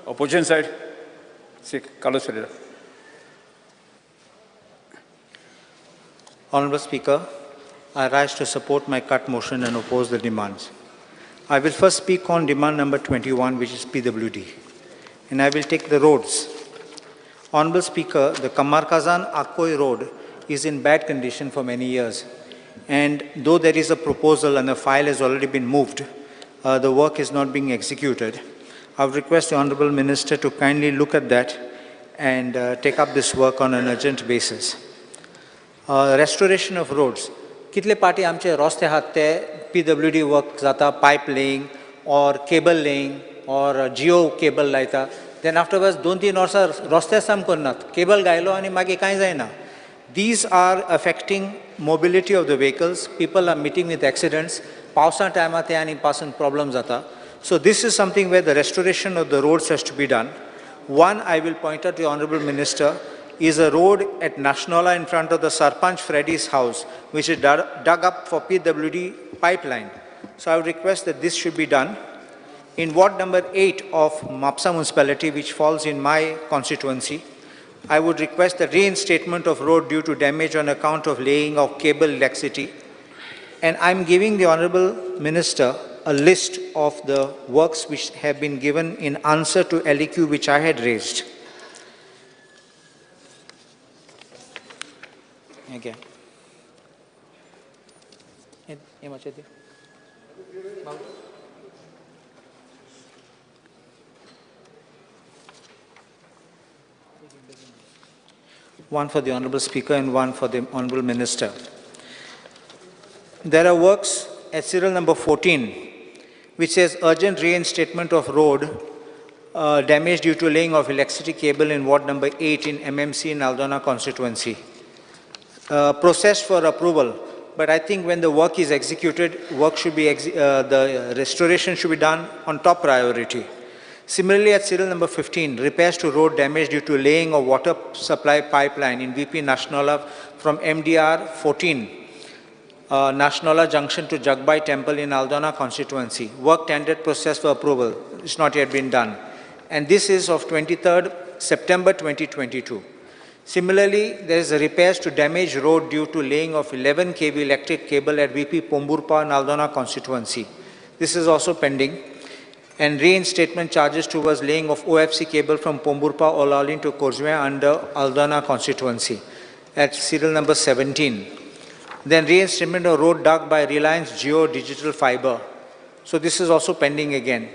Opposition side. Sí, Carlos Ferreira. Honourable Speaker, I rise to support my cut motion and oppose the demands. I will first speak on demand number 21, which is PWD, and I will take the roads. Honourable Speaker, the Kamarkazan-Akoi road is in bad condition for many years, and though there is a proposal and a file has already been moved, the work is not being executed. I would request the Honourable Minister to kindly look at that and take up this work on an urgent basis. Restoration of roads. Kitle party amche roste hatte PWD work zata, pipe laying or cable laying or geo cable laita. Then afterwards, don't orsa roste sam konnat. Cable gailo ani magi kai zaina. These are affecting mobility of the vehicles. People are meeting with accidents. Pausa time ate ani pasan problems zata. So this is something where the restoration of the roads has to be done. One, I will point out to the Honourable Minister, is a road at Nashnola in front of the Sarpanch Freddy's house, which is dug up for PWD pipeline. So I would request that this should be done. In ward number 8 of Mapsa municipality, which falls in my constituency, I would request the reinstatement of road due to damage on account of laying of cable laxity. And I'm giving the Honourable Minister a list of the works which have been given in answer to LEQ which I had raised. Okay. One for the Honourable Speaker and one for the Honourable Minister. There are works at serial number 14, which says urgent reinstatement of road damage due to laying of electricity cable in ward number 8 in MMC in Aldona constituency. Processed for approval, but I think when the work is executed, work should be the restoration should be done on top priority. Similarly, at serial number 15, repairs to road damage due to laying of water supply pipeline in VP Nashnola from MDR 14, Nashnola Junction to Jagbai Temple in Aldona constituency. Work tendered process for approval. It's not yet been done. And this is of 23rd September 2022. Similarly, there is a repairs to damaged road due to laying of 11 kV electric cable at VP Pomburpa and Aldona constituency. This is also pending. And reinstatement charges towards laying of OFC cable from Pomburpa Olalin to Korzwe under Aldona constituency at serial number 17. Then reinstatement of road dug by Reliance Geo Digital Fiber. So this is also pending again.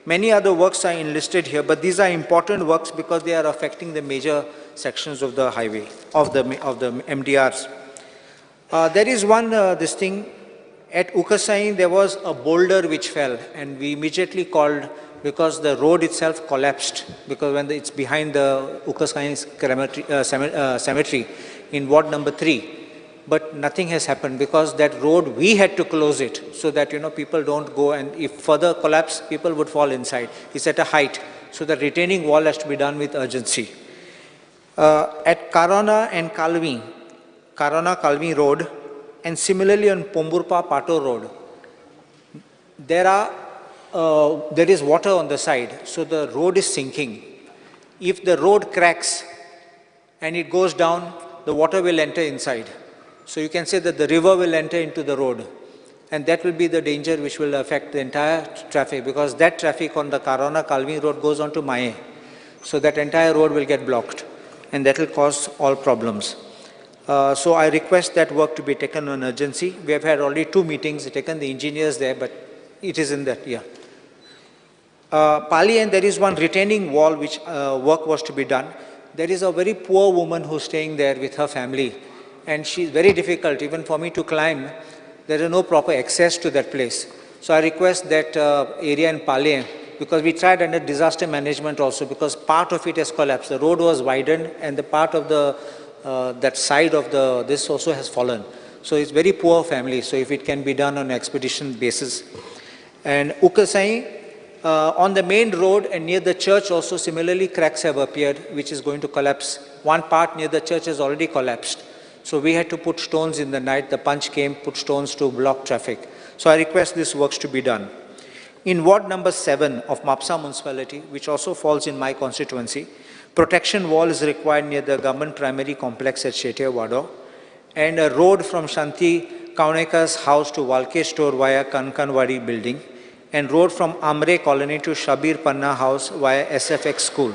Many other works are enlisted here, but these are important works because they are affecting the major sections of the highway, of the MDRs. There is one, this thing, at Ukasai there was a boulder which fell and we immediately called because the road itself collapsed because when it's behind the Ukasai cemetery in ward number 3. But nothing has happened because that road, we had to close it so that, people don't go and if further collapse, people would fall inside. It's at a height. So the retaining wall has to be done with urgency. At Karana and Kalvi, Karana-Kalvi road and similarly on Pomburpa Pato road, there is water on the side. So the road is sinking. If the road cracks and it goes down, the water will enter inside. So you can say that the river will enter into the road and that will be the danger which will affect the entire traffic because that traffic on the Karana-Kalvi road goes on to Maye. So that entire road will get blocked and that will cause all problems. So I request that work to be taken on urgency. We have had already 2 meetings, taken the engineers there, but it is in that, yeah. Pali and there is one retaining wall which work was to be done. There is a very poor woman who's staying there with her family. And she's very difficult, even for me to climb, there is no proper access to that place. So I request that area in Pale, because we tried under disaster management also, because part of it has collapsed. The road was widened and the part of the, that side of this also has fallen. So it's very poor family, so if it can be done on an expedition basis. And Ukasai, on the main road and near the church also similarly cracks have appeared, which is going to collapse. One part near the church has already collapsed. So we had to put stones in the night. The punch came, put stones to block traffic. So I request these works to be done. In ward number 7 of Mapsa municipality, which also falls in my constituency, protection wall is required near the government primary complex at Shetia Wado, and a road from Shanti Kauneka's house to Valke store via Kankanwadi building, and road from Amre colony to Shabir Panna house via SFX school.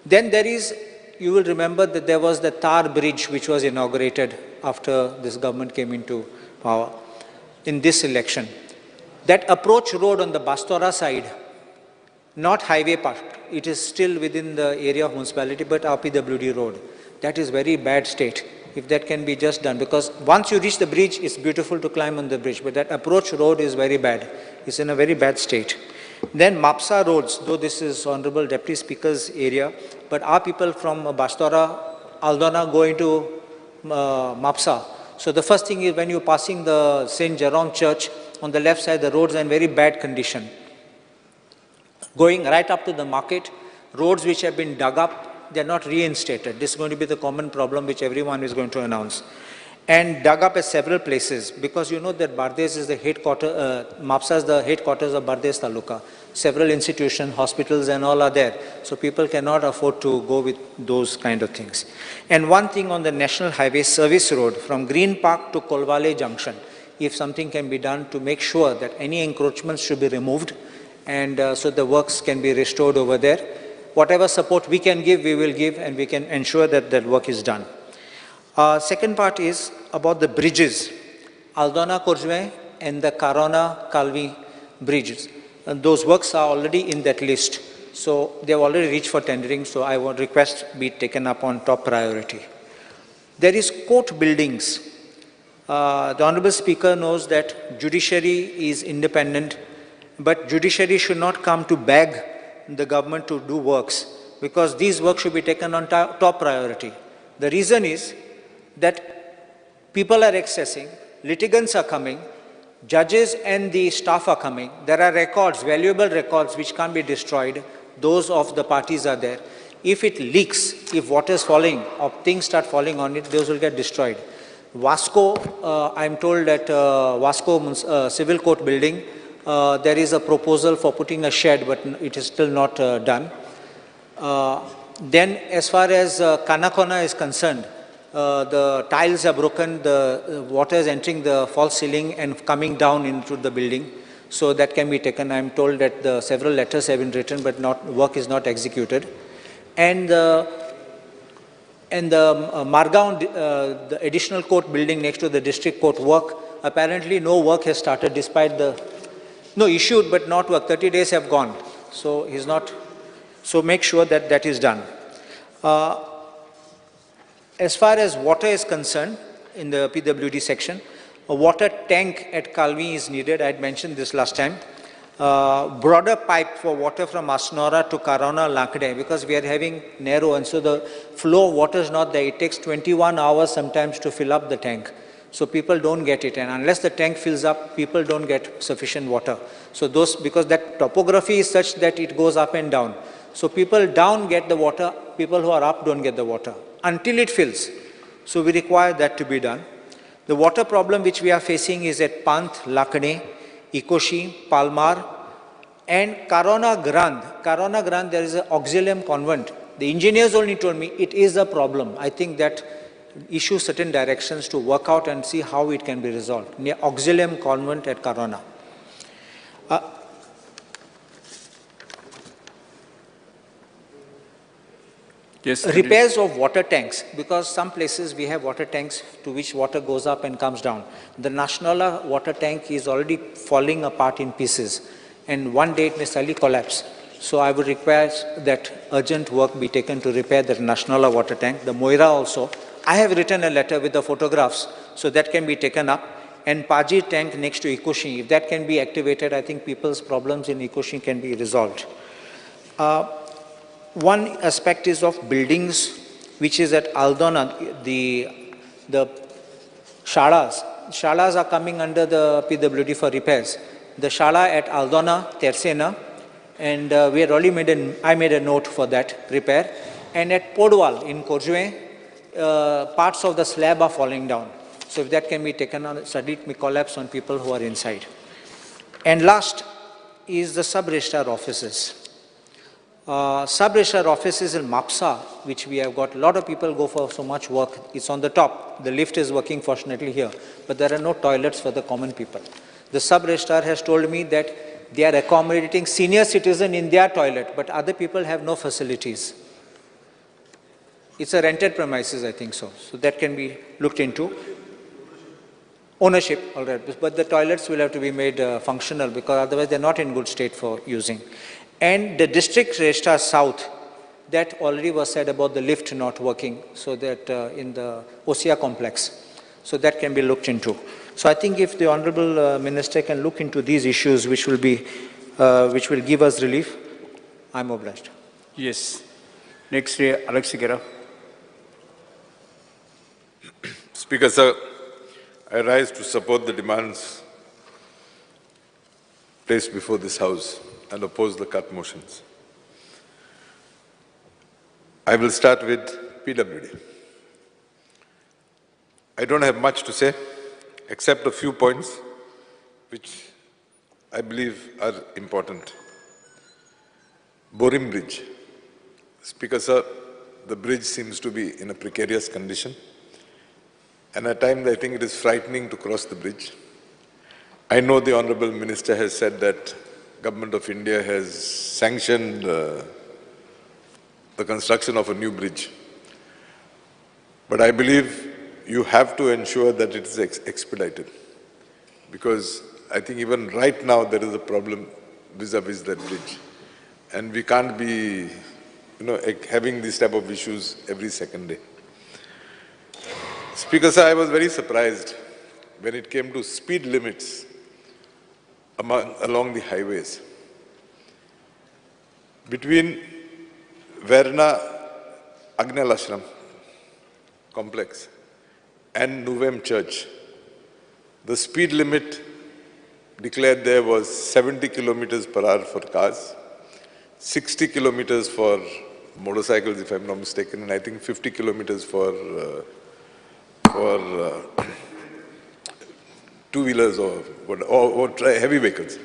Then there is, you will remember that there was the Tar bridge which was inaugurated after this government came into power in this election. That approach road on the Bastora side, not highway part, it is still within the area of municipality, but RPWD road. That is very bad state. If that can be just done, because once you reach the bridge, it's beautiful to climb on the bridge, but that approach road is very bad. It's in a very bad state. Then Mapsa roads, though this is Honorable Deputy Speaker's area, but our people from Bastora, Aldona go into Mapsa. So the first thing is when you're passing the St. Jerome Church, on the left side, the roads are in very bad condition. Going right up to the market, roads which have been dug up, they're not reinstated. This is going to be the common problem which everyone is going to announce. And dug up at several places, because you know that Bardes is the headquarters, Mapsa is the headquarters of Bardes Taluka. Several institutions, hospitals and all are there. So people cannot afford to go with those kind of things. And one thing on the National Highway Service Road from Green Park to Kolwale Junction, if something can be done to make sure that any encroachments should be removed, and so the works can be restored over there. Whatever support we can give, we will give, and we can ensure that that work is done. Second part is about the bridges, Aldona Korjme and the Karona Kalvi bridges. And those works are already in that list. So they have already reached for tendering, so I would request be taken up on top priority. There is court buildings. The Honorable Speaker knows that judiciary is independent, but judiciary should not come to beg the government to do works, because these works should be taken on top priority. The reason is that people are accessing, litigants are coming, judges and the staff are coming. There are records, valuable records which can't be destroyed. Those of the parties are there. If it leaks, if water is falling or things start falling on it, those will get destroyed. Vasco, I'm told that Vasco Civil Court building, there is a proposal for putting a shed, but it is still not done. Then as far as Kanakona is concerned, the tiles are broken, the water is entering the false ceiling and coming down into the building. So that can be taken. I'm told that several letters have been written, but work is not executed. And Margaon, the additional court building next to the district court work, apparently no work has started despite no issued, but not work. 30 days have gone. So he's not, so make sure that that is done. As far as water is concerned, in the PWD section, a water tank at Kalvi is needed. I had mentioned this last time. Broader pipe for water from Asnora to Karona Lakde, because we are having narrow, and so the flow of water is not there. It takes 21 hours sometimes to fill up the tank. So people don't get it, and unless the tank fills up, people don't get sufficient water. So those, because that topography is such that it goes up and down. So people down get the water, people who are up don't get the water until it fills. So we require that to be done. The water problem which we are facing is at Panth, Lakane, Ikoshi, Palmar, and Karona Grand. Karona Grand, there is an auxilium convent. The engineers only told me it is a problem. I think that issue certain directions to work out and see how it can be resolved. Near auxilium convent at Karona. Yes, repairs of water tanks, because some places we have water tanks to which water goes up and comes down. The Nashnala water tank is already falling apart in pieces, and one day it may suddenly collapse. So I would request that urgent work be taken to repair the Nashnala water tank. The Moira also. I have written a letter with the photographs, so that can be taken up. And Paji tank next to Ikoshi, if that can be activated, I think people's problems in Ikoshi can be resolved. One aspect is of buildings, which is at Aldona, the shalas. Shalas are coming under the PWD for repairs. The shala at Aldona, Tersena, and we had already I made a note for that repair. And at Podwal in Korjue, parts of the slab are falling down. So if that can be taken on, suddenly it may collapse on people who are inside. And last, is the sub-registrar offices. Sub-registrar offices in MAPSA, which we have got, a lot of people go for so much work. It's on the top. The lift is working fortunately here, but there are no toilets for the common people. The sub-registrar has told me that they are accommodating senior citizen in their toilet, but other people have no facilities. It's a rented premises, I think so. So that can be looked into. Ownership, all right, but the toilets will have to be made functional because otherwise they're not in good state for using. And the district registrar south, that already was said about the lift not working, so that in the OCA complex, so that can be looked into. So I think if the Honorable Minister can look into these issues, which will give us relief, I'm obliged. Yes. Next, Alex Sigera. Speaker, sir, I rise to support the demands placed before this House and oppose the cut motions. I will start with PWD. I don't have much to say, except a few points which I believe are important. Borim Bridge. Speaker, sir, the bridge seems to be in a precarious condition, and at times I think it is frightening to cross the bridge. I know the Honourable Minister has said that Government of India has sanctioned the construction of a new bridge. But I believe you have to ensure that it is expedited, because I think even right now there is a problem vis-a-vis that bridge. And we can't be having these type of issues every second day. Speaker, sir, I was very surprised when it came to speed limits along the highways. Between Verna Agnel Ashram complex and Nuvem Church, the speed limit declared there was 70 kilometers per hour for cars, 60 kilometers for motorcycles, if I'm not mistaken, and I think 50 kilometers for two-wheelers or heavy vehicles.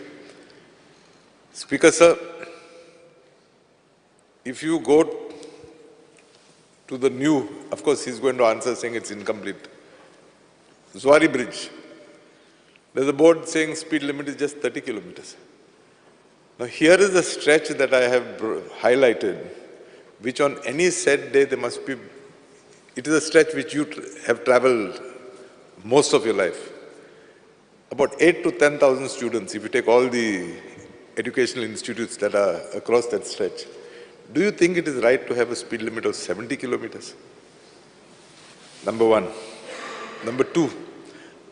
Speaker, sir, if you go to the new, of course he's going to answer saying it's incomplete, Zuari Bridge, there's a board saying speed limit is just 30 kilometers. Now here is a stretch that I have highlighted, which on any set day there must be, it is a stretch which you have traveled most of your life. About 8 to 10,000 students, if you take all the educational institutes that are across that stretch. Do you think it is right to have a speed limit of 70 kilometers? Number one. Number two,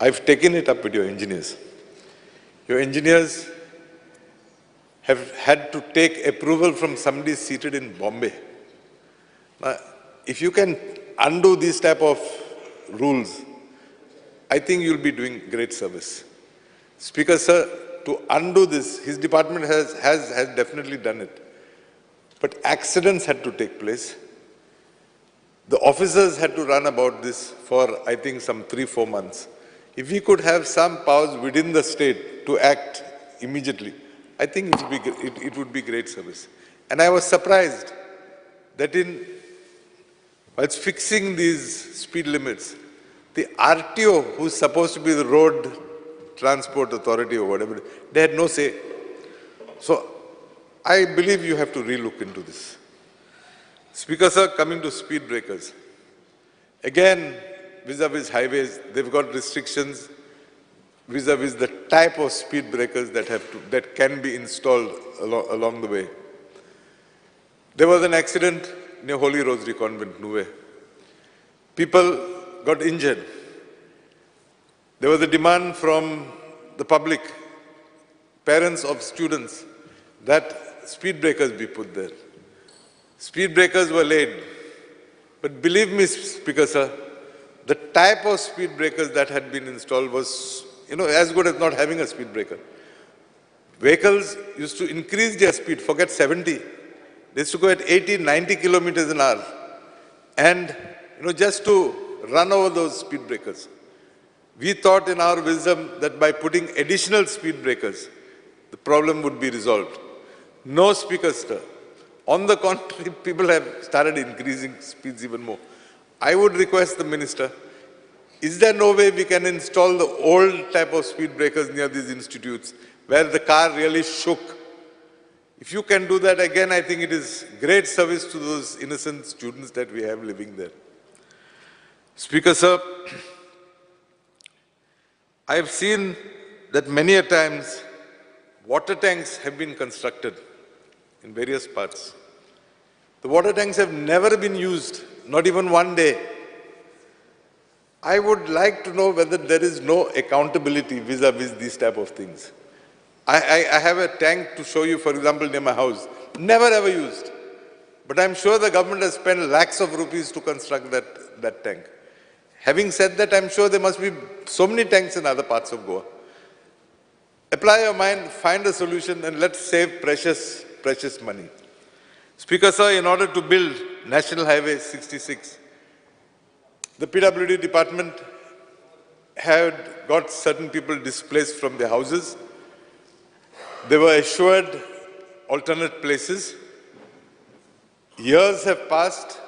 I've taken it up with your engineers. Your engineers have had to take approval from somebody seated in Bombay. Now, if you can undo these type of rules, I think you'll be doing great service. Speaker, sir, to undo this, his department has definitely done it. But accidents had to take place. The officers had to run about this for, I think, some 3-4 months. If we could have some powers within the state to act immediately, I think it would be great service. And I was surprised that whilst fixing these speed limits, the RTO, who's supposed to be the Road Transport Authority or whatever, they had no say. So I believe you have to relook into this. Speaker, sir, coming to speed breakers. Again, vis-a-vis highways, they've got restrictions vis-a-vis the type of speed breakers that can be installed along the way. There was an accident near Holy Rosary Convent, Nuve. People got injured. There was a demand from the public, parents of students, that speed breakers be put there. Speed breakers were laid. But believe me, Speaker, sir, the type of speed breakers that had been installed was, as good as not having a speed breaker. Vehicles used to increase their speed, forget 70. They used to go at 80, 90 kilometers an hour. And, just to run over those speed breakers. We thought in our wisdom that by putting additional speed breakers, the problem would be resolved. No speaker stir. On the contrary, people have started increasing speeds even more. I would request the minister, is there no way we can install the old type of speed breakers near these institutes where the car really shook? If you can do that again, I think it is great service to those innocent students that we have living there. Speaker, sir, I have seen that many a times water tanks have been constructed in various parts. The water tanks have never been used, not even one day. I would like to know whether there is no accountability vis-a-vis these type of things. I have a tank to show you, for example, near my house, never ever used. But I'm sure the government has spent lakhs of rupees to construct that tank. Having said that, I'm sure there must be so many tanks in other parts of Goa. Apply your mind, find a solution, and let's save precious, precious money. Speaker, sir, in order to build National Highway 66, the PWD department had got certain people displaced from their houses. They were assured alternate places. Years have passed,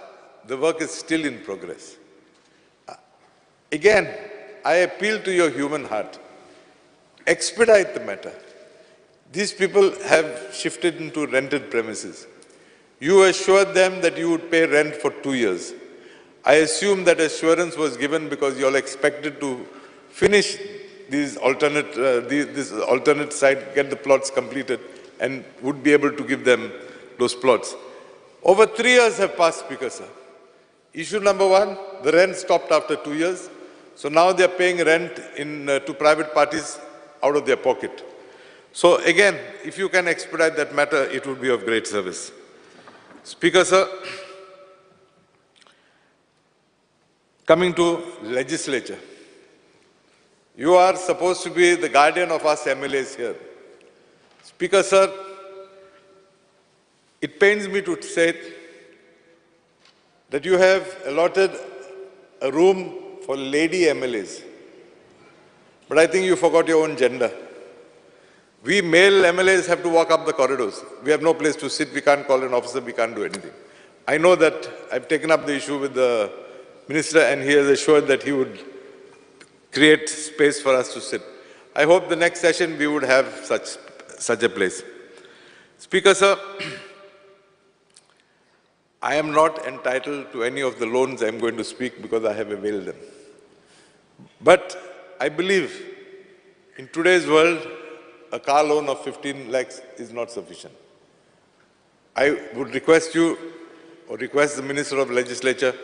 the work is still in progress. Again, I appeal to your human heart. Expedite the matter. These people have shifted into rented premises. You assured them that you would pay rent for 2 years. I assume that assurance was given because you all expected to finish this alternate site, get the plots completed, and would be able to give them those plots. Over 3 years have passed, Speaker, sir. Issue number 1, the rent stopped after 2 years. So now they are paying rent to private parties out of their pocket. So again, if you can expedite that matter, it would be of great service. Speaker, sir, coming to legislature, you are supposed to be the guardian of us MLAs here. Speaker, sir, it pains me to say that you have allotted a room for lady MLAs. But I think you forgot your own gender. We male MLAs have to walk up the corridors. We have no place to sit. We can't call an officer. We can't do anything. I know that I've taken up the issue with the minister and he has assured that he would create space for us to sit. I hope the next session we would have such a place. Speaker, sir, I am not entitled to any of the loans I'm going to speak because I have availed them. But I believe in today's world, a car loan of 15 lakhs is not sufficient. I would request you or request the Minister of Legislature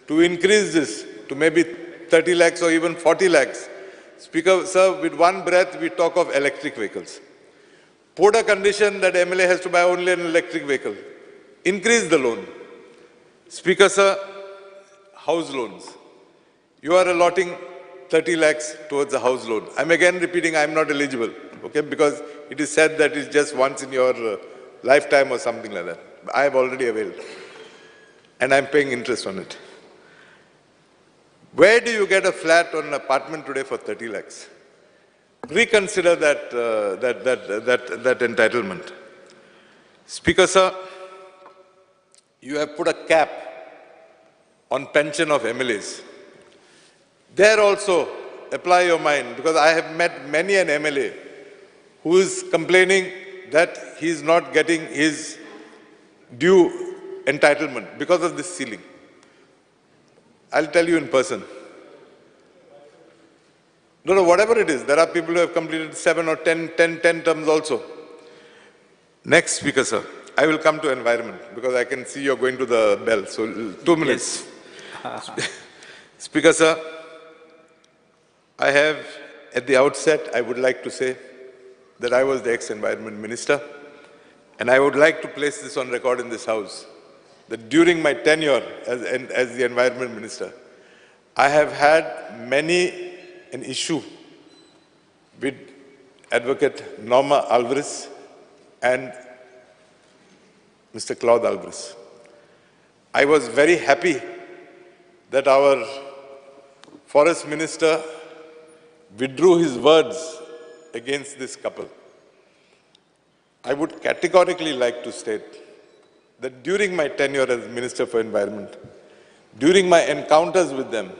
to increase this to maybe 30 lakhs or even 40 lakhs. Speaker, sir, with one breath, we talk of electric vehicles. Put a condition that MLA has to buy only an electric vehicle. Increase the loan. Speaker, sir, house loans. You are allotting 30 lakhs towards a house loan. I'm again repeating, I'm not eligible, okay, because it is said that it's just once in your lifetime or something like that. I have already availed, and I'm paying interest on it. Where do you get a flat or an apartment today for 30 lakhs? Reconsider that entitlement. Speaker, sir, you have put a cap on pension of MLAs. There also, apply your mind, because I have met many an MLA who is complaining that he is not getting his due entitlement because of this ceiling. I'll tell you in person. No, whatever it is, there are people who have completed 7 or 10 terms also. Next, Speaker, sir, I will come to environment because I can see you're going to the bell. So 2 minutes. Yes. Speaker, sir, I have, at the outset, I would like to say that I was the ex-environment minister, and I would like to place this on record in this house, that during my tenure as the environment minister, I have had many an issue with Advocate Norma Alvarez and Mr. Claude Alvarez. I was very happy that our forest minister withdrew his words against this couple. I would categorically like to state that during my tenure as Minister for Environment, during my encounters with them,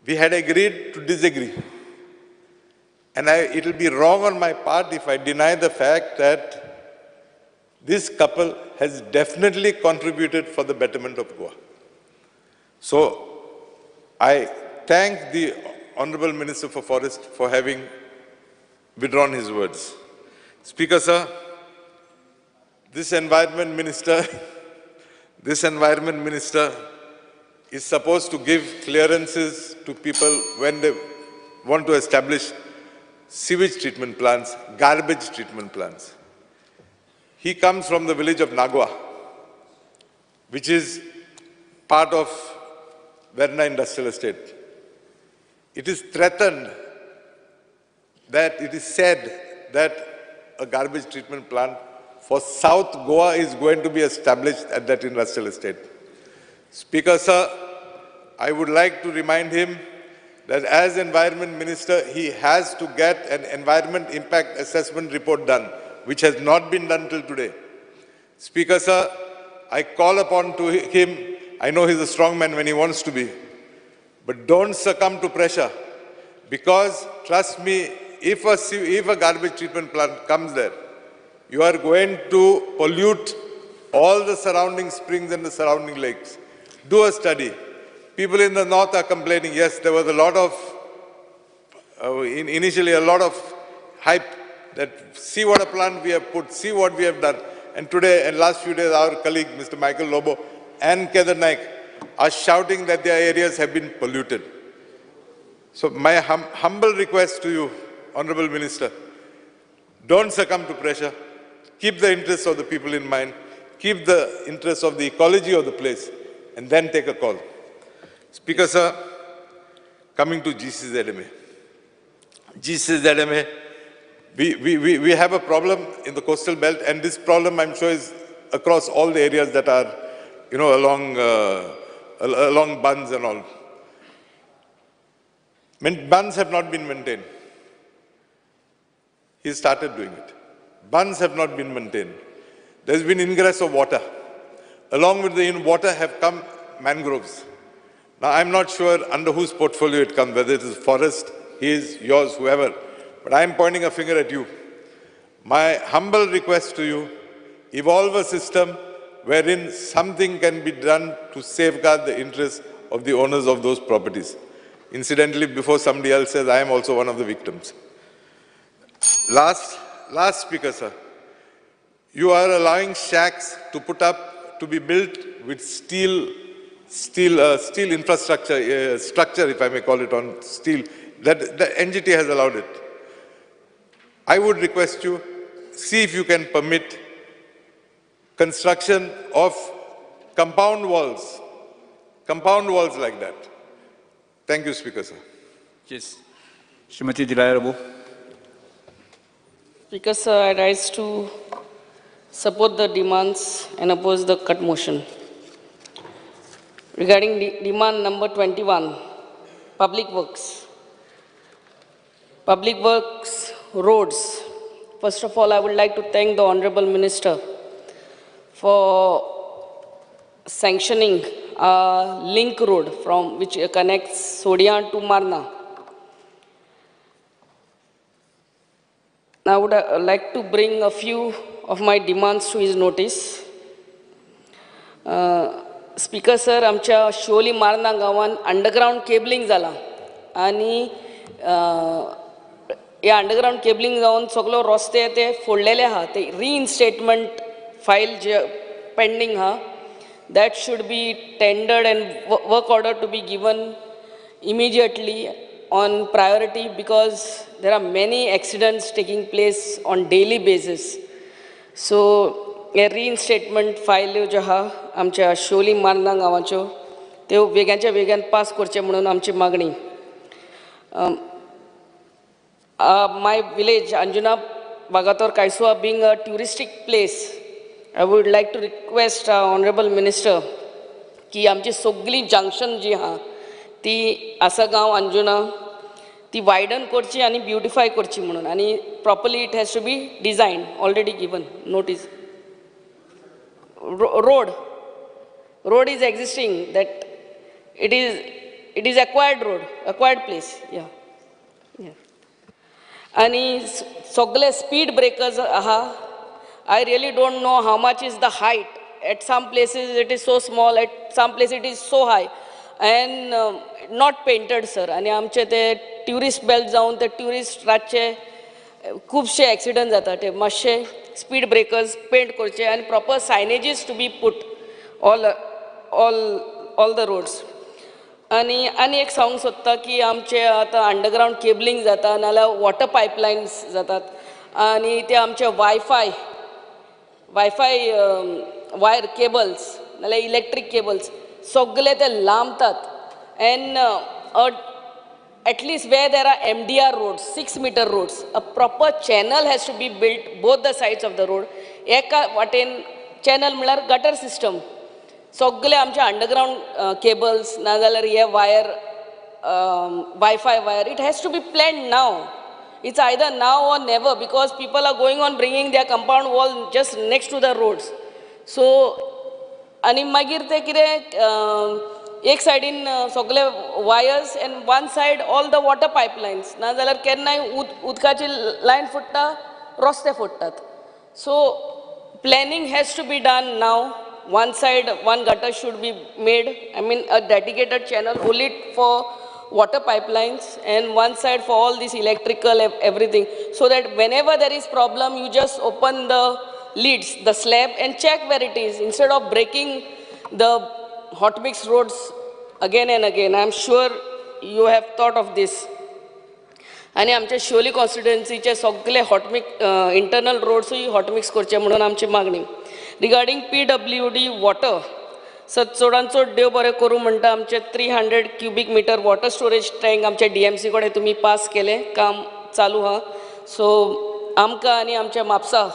we had agreed to disagree. And it will be wrong on my part if I deny the fact that this couple has definitely contributed for the betterment of Goa. So I thank the Honorable Minister for Forest for having withdrawn his words. Speaker, sir, this Environment Minister is supposed to give clearances to people when they want to establish sewage treatment plants, garbage treatment plants. He comes from the village of Nagwa, which is part of Verna Industrial Estate. It is threatened that it is said that a garbage treatment plant for South Goa is going to be established at that industrial estate. Speaker, sir, I would like to remind him that as Environment Minister, he has to get an Environment Impact Assessment report done, which has not been done till today. Speaker, sir, I call upon to him, I know he's a strong man when he wants to be, but don't succumb to pressure, because trust me, if a garbage treatment plant comes there, you are going to pollute all the surrounding springs and the surrounding lakes. Do a study. People in the north are complaining, yes, there was a lot of, initially a lot of hype that see what a plant we have put, see what we have done. And today, and last few days, our colleague, Mr. Michael Lobo and Kedar Naik are shouting that their areas have been polluted. So my humble request to you, Honorable Minister, don't succumb to pressure. Keep the interests of the people in mind. Keep the interests of the ecology of the place, and then take a call. Speaker, sir, coming to GCZMA. GCZMA, we have a problem in the coastal belt, and this problem, I'm sure, is across all the areas that are, along bunds and all. Bunds have not been maintained. He started doing it. Bunds have not been maintained. There's been ingress of water. Along with the water have come mangroves. Now, I'm not sure under whose portfolio it comes, whether it is forest, his, yours, whoever. But I'm pointing a finger at you. My humble request to you, evolve a system wherein something can be done to safeguard the interests of the owners of those properties. Incidentally, before somebody else says, I am also one of the victims. Last Speaker, sir, you are allowing shacks to be built with steel infrastructure, structure, if I may call it, on steel. That the NGT has allowed it. I would request you, see if you can permit construction of compound walls like that. Thank you, Speaker, sir. Yes. Srimati Dilayarabu. Speaker, sir, I rise to support the demands and oppose the cut motion. Regarding demand number 21, public works. Public works, roads. First of all, I would like to thank the Honorable Minister for sanctioning a link road which connects Sodian to Marna. Now, I would like to bring a few of my demands to his notice. Speaker, sir, आमच्या शोली Marna गावान underground cabling जाला आणि या underground cabling जावन सगळो रस्ते ते फोडलेले आहा ते रिइन्स्टेटमेंट फाईल जे पेंडिंग आहा that should be tendered and work order to be given immediately on priority, because there are many accidents taking place on daily basis. So a reinstatement file जो हा आमच्या शोली मार्ना गांवाच्यो त्यो वेगाच्या वेगान पास करचे म्हणून आमची मागणी. My village Anjuna Bagator Kaisua being a touristic place, I would like to request Honorable Minister की आमची सगळी जंक्शन जी हा ती आसागांव अंजुना ती वायडन करची आणि ब्युटिफाय करची म्हणून आणि properly it has to be design already given notice road is existing that it is acquired place आणि सगळे speed breakers आहा I really don't know how much is the height. At some places it is so small, at some places it is so high and not painted sir. आणि आमचे ते tourist belt जाऊन ते tourist रातचे खूपशे accident जाता ते मातशे speed breakers paint करचे आणि proper signages to be put all the roads. आणि एक सांगूंक सोदता की आमचे आतां अंडरग्रावंड केबलिंग जाता नाल्यार वॉटर पायपलायन्स जातात आणि ते आमचे वायफाय वायर केबल्स नाल्यार इलेक्ट्रीक केबल्स सगळे ते लांबतात and at least where there are MDR roads, 6 meter roads, a proper channel has to be built both the sides of the road. Eka vaten channel म्हणल्यार gutter system. सगळे आमचे underground cables, नाजाल्यार हे wire, Wi-Fi wire, it has to be planned now. It's either now or never because people are going on bringing their compound wall just next to the roads. So, आणि मागीर ते कितें एक सायडीन सगळे wires and one side all the water pipelines नाजाल्यार केन्नाय उदकाची लायन फुट्टा रस्ते फुट्टात. So planning has to be done now. One side one gutter should be made I mean a dedicated channel only for water pipelines and one side for all this electrical everything so that whenever there is problem you just open the lids, the slab and check where it is instead of breaking the hot mix roads again and again. I am sure you have thought of this. आणि आमच्या शिवोली कॉन्स्टिट्युएन्सीचे सगळे hot mix internal रोड्सूय hot mix करचे म्हणून आमची मागणी. Regarding PWD water चडांत चड देव बरें करूं म्हणटा आमचे 300 cubic meter water storage tank आमच्या DMC कडेन तुमी पास केलें, काम चालू आहा. सो आमकां आनी आमच्या म्हापसा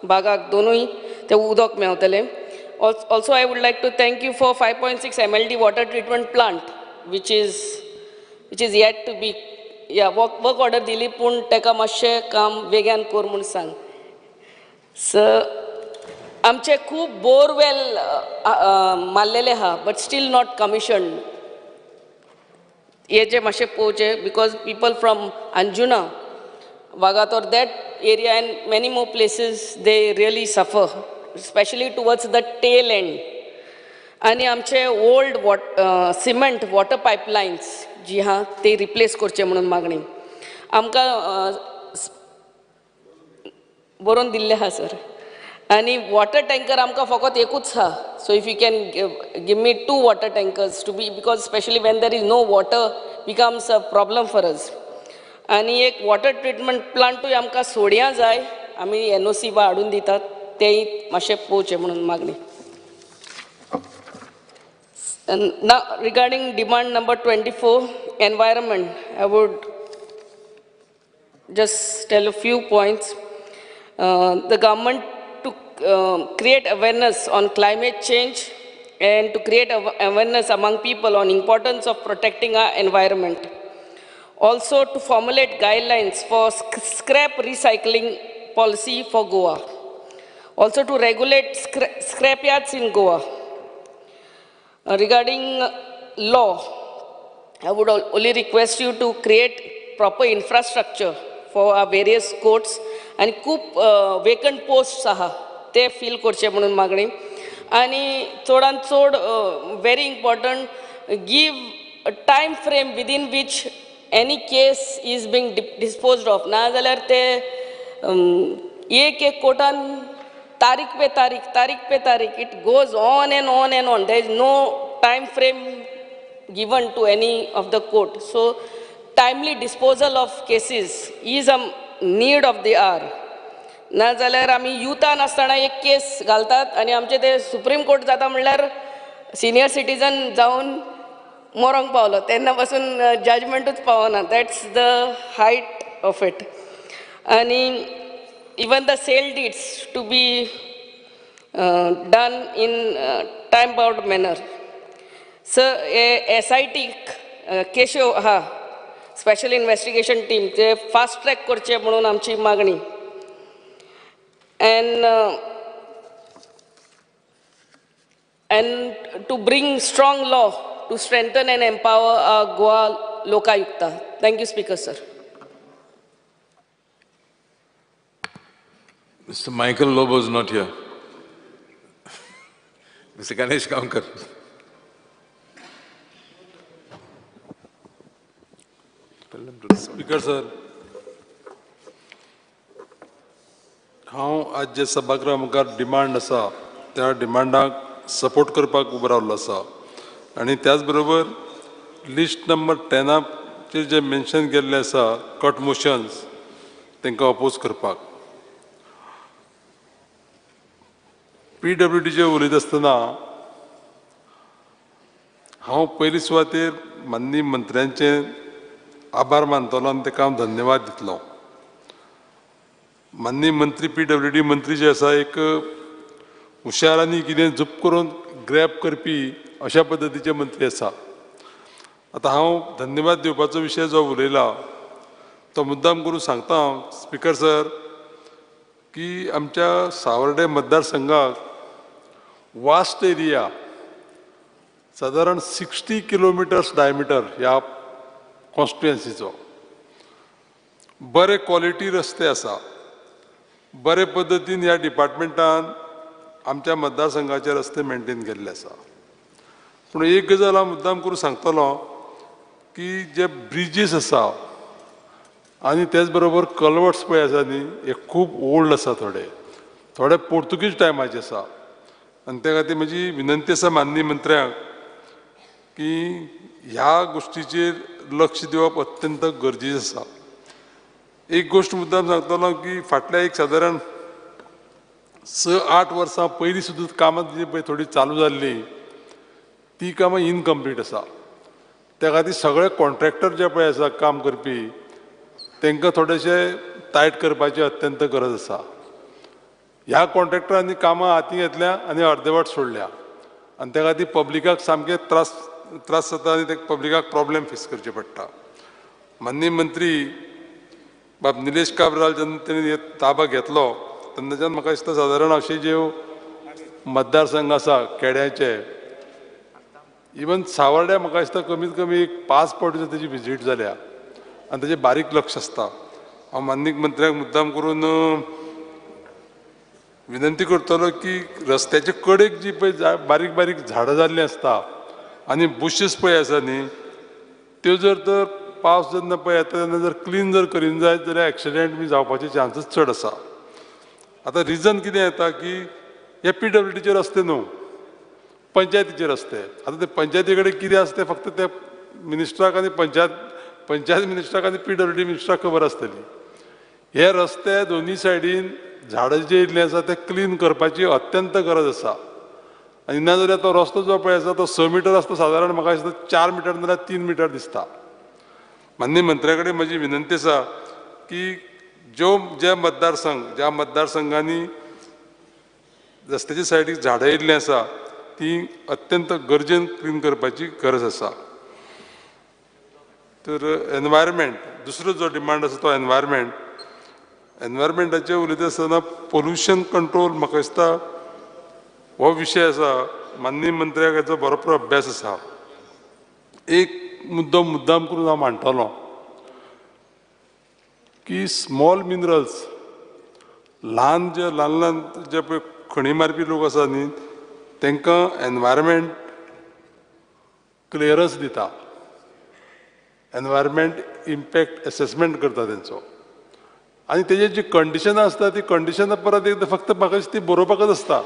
भागाक दोनूय तें उदक मेळटलें. Also, I would like to thank you for 5.6 MLD water treatment plant, which is yet to be, work order dili, pun teka मातशें काम वेग्यान कर म्हूण सांग. आमचे खूब बोरवेल मारलेले आहा बट स्टील नॉट कमिशन्ड. हे जे मातशें पळोवचे because people from Anjuna, Vagator that area and many more places they really suffer, especially towards the tail end. आणि आमचे ओल्ड सिमेंट वॉटर पायपलायन्स जी आहा ते रिप्लेस करचे म्हणून मागणी. आमकां बरोवन दिल्ले आहा सर. आणि वॉटर टँकर आमकां फकत एकूच आहा. So if you can give me 2 water tankers to be because specially when there is no water becomes a problem for us. आणि एक वॉटर ट्रिटमेंट प्लांटूय आमकां सोड्यां जाय. आमी NOC हाडून दितात तेय मातशें पळोवचें म्हणून मागणी. Now regarding demand number 24, environment, I would just tell a few points. The government to create awareness on climate change and to create awareness among people on importance of protecting our environment. Also to formulate guidelines for scrap recycling policy for Goa. Also to regulate scrapyards in Goa. Regarding law, I would only request you to create proper infrastructure for our various courts and खूप vacant posts आहा ते fill करचे म्हणून मागणी. आणि चडांत चड very important, give a time frame within which any case is being disposed of. नाजाल्यार ते एक कोर्टान तारीख पे तारीख, it goes on and on and on. There is no time frame given to any of the court. So timely disposal of cases is a need of the hour. नाजाल्यार आमी युथान आसतना एक केस घालतात आनी आमचे ते सुप्रीम कोर्ट जाता म्हणल्यार सिनियर सिटीजन जावन मरोंक पावलो तेन्ना पासून जजमेंटूच पावना. That's the height of it. आनी even the sale deeds to be done in time-bound manner. So, SIT Keshav special investigation team ते फास्ट ट्रॅक करचे म्हणून आमची मागणी. and to bring strong law to strengthen and empower our Goa Lokayukta. Thank you, Speaker, sir. Mr. Michael Lobo is not here. Mr. Ganesh Kankar. Speaker, sir. हांव आज जे सभागृह मुखार demand आसा त्या डिमांडाक सपोर्ट करपाक उबो रावल्लो आसा आनी त्याच बरोबर लिस्ट नंबर 10 जे मेन्शन केल्ले आसा कट मोशन्स तांकां अपोज करपाक. PWDचे उलयता आसतना हांव पयली सुवातेर माननीय मंत्र्यांचे आभार मानतलो आनी ताका हांव धन्यवाद दितलो. माननीय मंत्री PWD मंत्री जे आसा एक हुशारांनी कितें झूप करून ग्रॅब करपी अशा पद्दतीचे मंत्री आसा. आतां हांव धन्यवाद दिवपाचो विशय जो उलयला तो मुद्दाम करून सांगता हांव स्पीकर सर की आमच्या सावर्डे मतदारसंघाक वास्ट एरिया सादारण 60 किलोमिटर्स डायमिटर ह्या कॉन्स्टिट्युएन्सीचो बरे क्वॉलिटी रस्ते आसा. बरे पद्दतीन ह्या डिपार्टमेंटान आमच्या मतदारसंघाचे रस्ते मेंटेन केल्ले आसा. पूण एक गजाल हांव मुद्दाम करून सांगतलो की जे ब्रिजीस आसा आनी तेच बरोबर कल्वर्ट्स पळय आसा न्ही हे खूब ओल्ड आसा. थोडे पोर्तुगीज टायमाचे आसा आनी त्या खातीर म्हजी विनंती आसा माननीय मंत्र्याक की ह्या गोश्टीचेर लक्ष दिवप अत्यंत गरजेचें आसा. एक गोश्ट मुद्दाम सांगतलो की फाटल्या एक सादारण 6-8 वर्सां पयलीं सुद्दां कामां जी पळय थोडी चालू जाल्ली ती कामां इनकम्प्लीट आसा. त्या खातीर सगळे कॉन्ट्रॅक्टर जे पळय आसा काम करपी तांकां थोडेशे टायट करपाची अत्यंत गरज आसा. ह्या कॉन्ट्रॅक्टरांनी कामां हाती घेतल्या आनी अर्देवट सोडल्या आनी त्या खातीर पब्लिकाक सामके त्रास जाता आनी ते पब्लिकाक प्रॉब्लेम फेस करचे पडटा. माननीय मंत्री बाब निलेश काब्राल जेन्ना तेणी ताबा घेतलो तेन्नाच्यान म्हाका दिसता सादारण अशे जे मतदारसंघ आसा खेड्याचे इवन सावर्ड्या म्हाका दिसता कमीत कमी 5 फावटी तेजी विजीट जाल्या आनी तेजें बारीक लक्ष आसता. हांव माननीय मंत्र्याक मुद्दाम करून विनंती करतलो की रस्त्याचे कडेक जी पळय बारीक बारीक झाडां जाल्लीं आसता आनी बुशीस पळय आसा न्ही त्यो जर तर पावस जेन्ना पळय येता तेन्ना जर क्लीन जर करीन जायत जाल्यार एक्सिडेंट बी जावपाचे चान्सीस चड आसा. आतां रिजन कितें येता की हे PWDचे रस्ते न्हू पंचायतीचे रस्ते. आतां ते पंचायती कडेन कितें आसा तें फक्त त्या मिनिस्टराक आनी पंचायत मिनिस्टराक आनी PWD मिनिस्टराक खबर आसतली. हे रस्ते दोनी सायडीन झाडां जे येयल्लीं आसा ते क्लीन करपाची अत्यंत गरज आसा. आनी ना जाल्यार तो रस्तो जो पळय आसा तो 6 मिटर आसता सादारण म्हाका दिसता 4 मिटर नाल्यार 3 मिटर दिसता. माननीय मंत्र्या कडेन म्हजी विनंती आसा की ज्या मतदारसंघांनी रस्त्याच्या सायडीक झाडां येयल्लीं आसा ती अत्यंत गरजेन क्लीन करपाची गरज आसा. तर एनवायरमेंट दुसरो जो डिमांड आसा तो एनवायरमेंटाचेर उलयता आसतना पोल्युशन कंट्रोल म्हाका दिसता हो विशय आसा. माननीय मंत्र्याक हेचो बरोबर अभ्यास आसा. एक मुद्दाम करून हांव मांडटलों की स्मॉल मिनरल्स ल्हान जे पळय खणी मारपी लोक आसा न्ही तांकां एनवायरमेंट क्लियरन्स दिता. एनवायरमेंट इम्पॅक्ट एसेसमेंट करता तेंचो आनी तेजे जी कंडिशनां आसता ती कंडिशनां परत एकदां फक्त म्हाका दिसता ती बरोवपाकच आसता.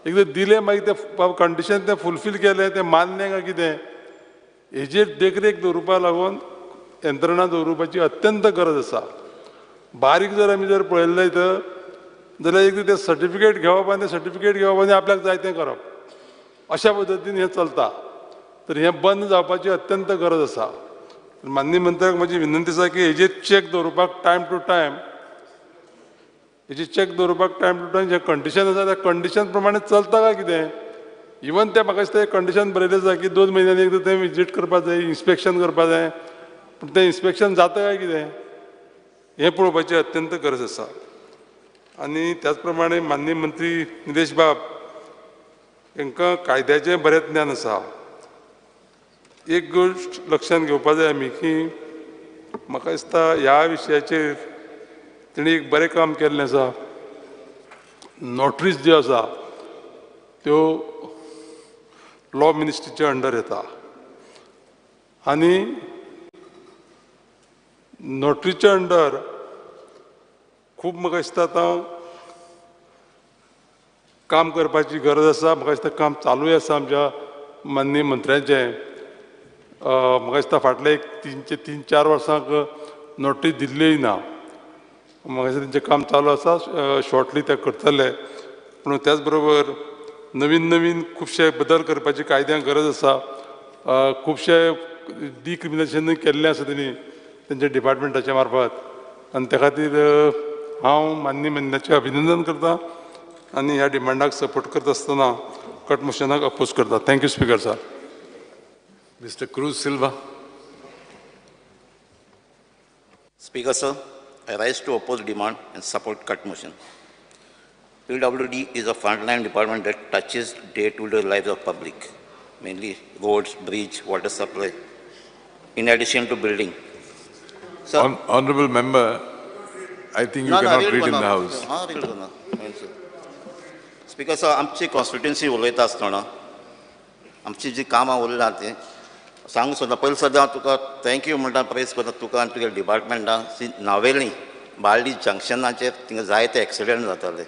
एकदां दिलें मागीर ते कंडिशन तें फुलफील केलें तें मान्य काय कितें हेजेर देखरेख दवरुपा लागून यंत्रणा दवरुपाची अत्यंत गरज आसा. बारीक जर आमी जर पळयलें तर जाल्यार एकदां तें सर्टिफिकेट घेवप आनी आपल्याक जाय तें करप अशा पद्दतीन हें चलता. तर हें बंद जावपाची अत्यंत गरज आसा. माननीय मंत्र्याक म्हजी विनंती आसा की हेजेर चॅक दवरुपाक टायम टू टायम जे कंडिशन आसा त्या कंडिशन प्रमाणे चलता काय कितें. इवन तें म्हाका दिसता कंडिशन बरयलें आसा की 2 म्हयन्यांनी एकदां तें विजीट करपाक जाय, इन्स्पेक्शन करपाक जाय. पूण तें इन्स्पेक्शन जाता काय कितें हें पळोवपाची अत्यंत गरज आसा. आनी त्याच प्रमाणे माननीय मंत्री निलेश बाब हांकां कायद्याचें बरें ज्ञान आसा. एक गोश्ट लक्षांत घेवपा जाय आमी की म्हाका दिसता ह्या विशयाचेर तेणी एक बरें काम केल्लें आसा. नोटरीज ज्यो आसा त्यो लॉ मिनिस्ट्रीच्या अंडर येता आनी नोटरीच्या अंडर खूब म्हाका दिसता आतां काम करपाची गरज आसा. म्हाका दिसता काम चालूय आसा आमच्या माननीय मंत्र्याचें. म्हाका दिसता फाटले एक 3-4 वर्सांक नोटरी दिल्लीय ना. म्हाका दिसता तेंचें काम चालू आसा. शॉर्टली ते करतले. पूण त्याच बरोबर नवीन नवीन खुबशे बदल करपाची कायद्यांक गरज आसा. खुबशे डिक्रिमिनेशनूय केल्लें आसा तेणी तेंच्या डिपार्टमेंटाच्या मार्फत. आनी त्या खातीर हांव माननीय मंत्र्याचें अभिनंदन करतां आनी ह्या डिमांडाक सपोर्ट करता आसतना कट मोशनाक अपोज करता. Thank you speaker sir. Mr. Cruz Silva. Speaker sir, I rise to oppose demand and support cut motion. PWD is a frontline department that touches day-to-day lives of public, mainly roads, bridge, water supply, in addition to building. So, Honorable member, I think you cannot read in the house. Speaker sir, आमची constituency उलयता आसतना आमची जी कामां उरला ती सांगू सोदता. पयलीं सद्दां हांव तुका थँक्यू म्हणटा, प्रेज करता तुका आनी तुगे डिपार्टमेंटान. नावेली बार्डी जंक्शनाचेर थिंगा जायते एक्सिडेंट जाताले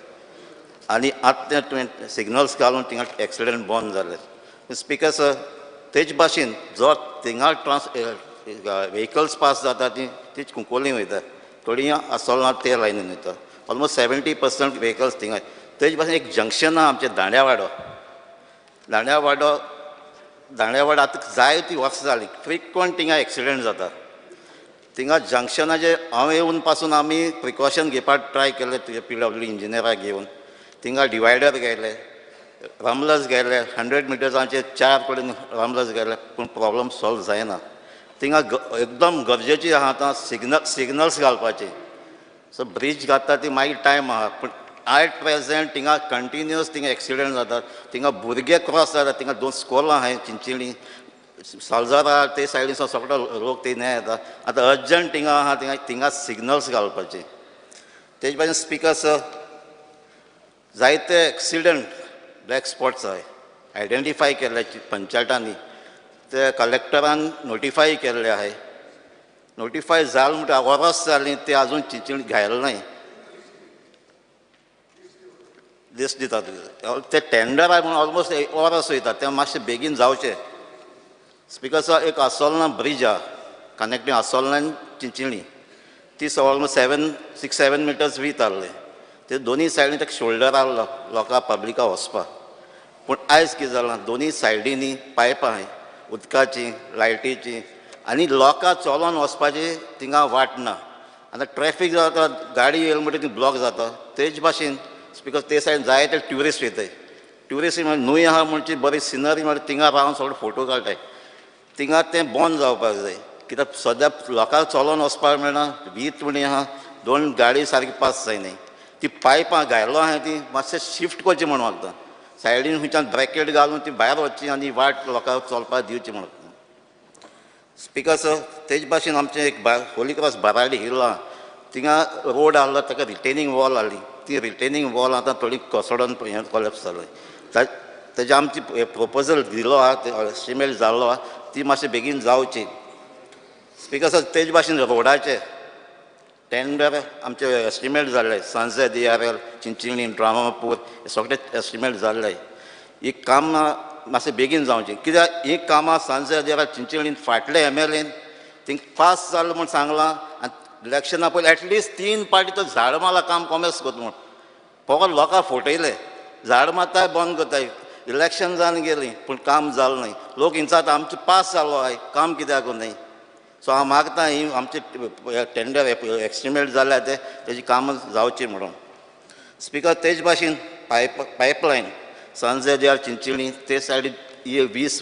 आनी आतां तुवें सिग्नल्स घालून थिंगा एक्सिडेंट बंद जाले. स्पीकर सर, तेच भाशेन जो थिंगा व्हेकल्स पास जाता तीच कुंकोलीं वयता, थोडीं आसोलना ते लायनीन वयता. ऑलमोस्ट 70% व्हेकल्स थिंगा. तेच भाशेन एक जंक्शन आहा आमचें दांड्यावाडो आतां जायतीं वर्सां जालीं फ्रिक्वंट थिंगा एक्सिडेंट जाता. थिंगा जंक्शनाचेर हांव येवन पासून आमी प्रिकॉशन घेवपाक ट्राय केले तुजे PWD इंजिनियराक घेवन. थिंगा डिवायडर घायले, रमलर्स घायले, 100 मिटर्सांचे 4 कडेन रमलर्स घायले, पूण प्रॉब्लम सॉल्व जायना. थिंगा एकदम गरजेची आहा आतां सिग्नल्स घालपाची. सो ब्रिज घालता ती मागीर टायम आहा, पूण एट प्रेजेंट थिंगा कंटिन्युअस थिंगा एक्सिडेंट जातात. थिंगा भुरगे क्रॉस जातात. थिंगा 2 स्कॉलां आहाय चिंचिणी, सालजारा ते सायडीन सगळो लोक ते न्याय येता. आतां अर्जंट थिंगा आहा थिंगा सिग्नल्स घालपाचे. तेज भाशेन स्पीकर सर, जायते एक्सिडेंट ब्लॅक स्पॉट्स आहाय आयडेंटिफाय केल्ले पंचायतांनी. ते कलेक्टरान नोटिफाय केल्ले आहाय. नोटिफाय जालें म्हणटा वर्स जालीं ते आजून चिंचिणी घायले नाय. लिस्ट दितात ते टेंडर आहे म्हणून ऑलमोस्ट वर्स वयता. तें मातशें बेगीन जावचें. स्पीकर सर, एक आसोलना ब्रिज आहा कनेक्टींग आसोलना आनी चिंचिणी. ती ऑलमोस्ट 6-7 मिटर्स वीथ आहले. ते दोनी सायडीन एक शोल्डर आहलो लोकां पब्लिकाक वचपाक. पूण आयज कितें जालां, दोनी सायडीनी पायपां आहाय उदकाची, लायटीची, आनी लोकां चलोन वचपाची थिंगा वाट ना. आतां ट्रॅफीक जाता, गाडी येयली म्हणटा ती ब्लॉक जाता. तेच भाशेन स्पीकर ते सायडीन जायते ट्युरिस्ट येताय. ट्युरिस्ट म्हणजे न्हूय आहा म्हणची बरी सिनरी म्हणजे थिंगा रावन सगळे फोटो काडटाय. थिंगा तें बंद जावपाक जाय. कित्याक सद्या लोकांक चलोन वचपाक मेळना. वीथ म्हणी आहा, 2 गाडी सारकी पास जायनाय. ती पायपां घायलो आहाय ती मातशें शिफ्ट करची म्हणून मागता. सायडीन खंयच्यान ब्रॅकेट घालून ती भायर वचची आनी वाट लोकांक चलपाक दिवची म्हणून. स्पीकर सर, तेच भाशेन आमचें एक होली क्रॉस बाराडी हिल आहा. थिंगा रोड आहलो ताका रिटेनिंग वॉल आहली. ती रिटेनिंग वॉल आतां थोडी कोसडोन कोलेप्स जाली. तेजे आमची प्रोपोजल दिलो आहा, एस्टिमेट जाल्लो आहा, ती मातशें बेगीन जावची. स्पीकर सर, तेज भाशेन रोडाचे टेंडर आमचे एस्टिमेट जाल्ले. सांजे DRL, चिंचिणी, ड्रामापूर हे सगळे एस्टिमेट जाल्ले. ही काम मातशें बेगीन जावचें. कित्याक ही कामां सांजे DRL, चिंचिणीन फाटले MLAन थिंगा पास जालें म्हूण सांगलां. आनी इलेक्शना पयलीं एटलिस्ट 3 पाटी तो झाड माला काम कॉमेस करता म्हूण फकत लोकांक फटयले. झाड मारताय बंद करताय. इलेक्शन जावन गेलीं पूण काम जालें न्हय. लोक हिंचाता आमचो पास जालो आय, काम कित्याक न्हय. सो हांव मागतां ही आमचे टेंडर एस्टिमेट जाल्या तेजी कामां जावची म्हणून. स्पीकर, तेच भाशेन पायपलायन सांजे DRL, चिंचिणी ते सायडीन 20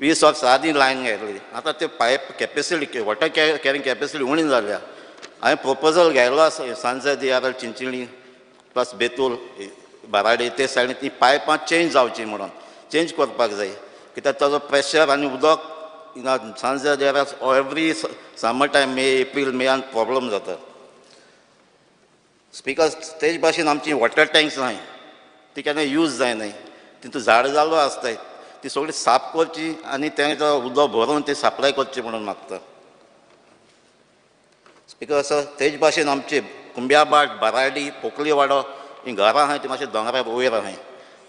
20 वर्सां आदीं लायन घातली. आतां ते pipe capacity water carrying capacity उणी जाल्या. हांवें प्रपोजल घायलो आसा सांजे दियार चिंचिणी प्लस बेतूल बाराडे ते सायडीन ती पायपां चेंज जावची म्हणून चेंज करपाक जाय. कित्याक ताजो प्रेशर आनी उदक सांजे दियार एवरी समर टायम मे एप्रील मेयान प्रॉब्लम जाता. बिकॉज तेज भाशेन आमची वॉटर टँक्स नाय, ती केन्ना यूज जायनाय. तितून झाड जालो आसताय ती सगळी साफ करची आनी तें उदक भरून ती सप्लाय करची म्हणून मागता. बिकॉज तेज भाशेन आमचे कुंब्याबाट बाराडी पोकली वाडो ही घरां आहाय ती मातशें दोंगरा वयर आहाय.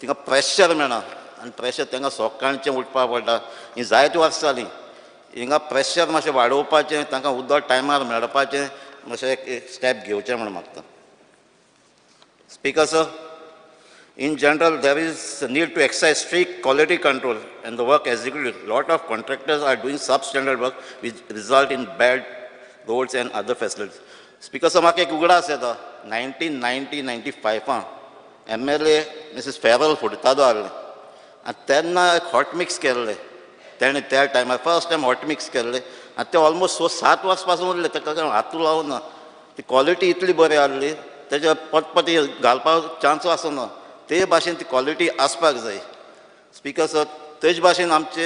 तिंगा प्रेशर मेळना आनी प्रेशर तांकां सकाळचें उठपाक पडटा. ही जायतीं वर्सां जालीं. हिंगा प्रेशर मातशें वाडोवपाचें, तांकां उदक टायमार मेळपाचें मातशें एक स्टेप घेवचें म्हणून मागता. Because in general there is a need to exercise strict quality control and the work executed. Lot of contractors are doing substandard work which result in bad roads and other facilities. Because म्हाका एक उगडास येता 1995 MLA Mrs. Farrell फुडतादो आहले आनी तेन्ना एक hot mix केल्ले तेणें त्या टायमार फर्स्ट टायम हॉट मिक्स केल्ले आनी ते ऑलमोस्ट 6-7 वर्सां पासून उरले. ताका हातू लावूं ना. ती क्वॉलिटी इतली बरी आहली तेजे पटपटी घालपाक चान्स आसना. ते भाशेन ती क्वॉलिटी आसपाक जाय. बिकॉज तेज भाशेन आमचे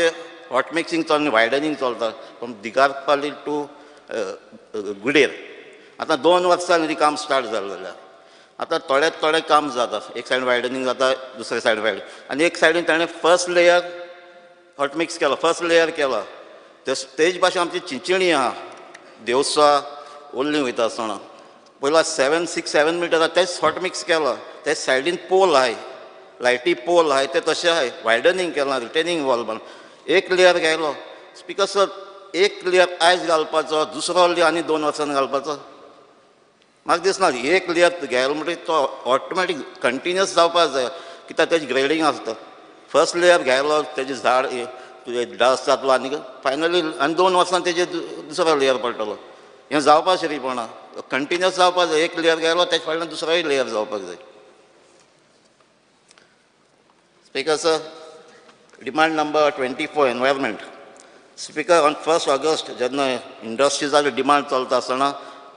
हॉट मिक्सिंग चलना वायडनींग चलता फ्रॉम दिगारपाली टू गुडेर. आतां 2 वर्सां जालीं काम स्टार्ट जालें जाल्यार आतां थोडे काम जाता. एक सायड वायडनींग जाता, दुसरे सायड वायड आनी एक सायडीन ताणें फर्स्ट लेयर हॉट मिक्स केलो, फर्स्ट लेयर केलो. तेज भाशेन आमची चिंचिणी आहा देवसा ओल्ली वयता आसतना पयलो 6-7 मिटर तेच हॉट मिक्स केलो. ते सायडीन पोल आहाय, लायटी पोल आहाय ते तशें आहाय. वायडनींग केलां, रिटेनिंग वॉल बांद एक लेयर घायलो. बिकॉज एक लेयर आयज घालपाचो, दुसरो लेयर आनी 2 वर्सांनी घालपाचो. म्हाका दिसना एक लेयर घायलो म्हणटकीर तो ऑटोमॅटीक कंटिन्युअस जावपाक जाय. कित्याक तेजी ग्रेडिंग आसता. फर्स्ट लेयर घायलो तेजी झाड तुजे डस्ट जातलो आनी फायनली आनी 2 वर्सां तेजे दुसरो लेयर पडटलो. हें जावपा शरीपणा कंटिन्युअस जावपाक जाय. एक लेयर घायलो तेजे फाटल्यान दुसरोय लेयर जावपाक जाय. Speaker demand number 24 environment. Speaker on 1 August जेन्ना इंडस्ट्रीजाचो डिमांड चलता आसतना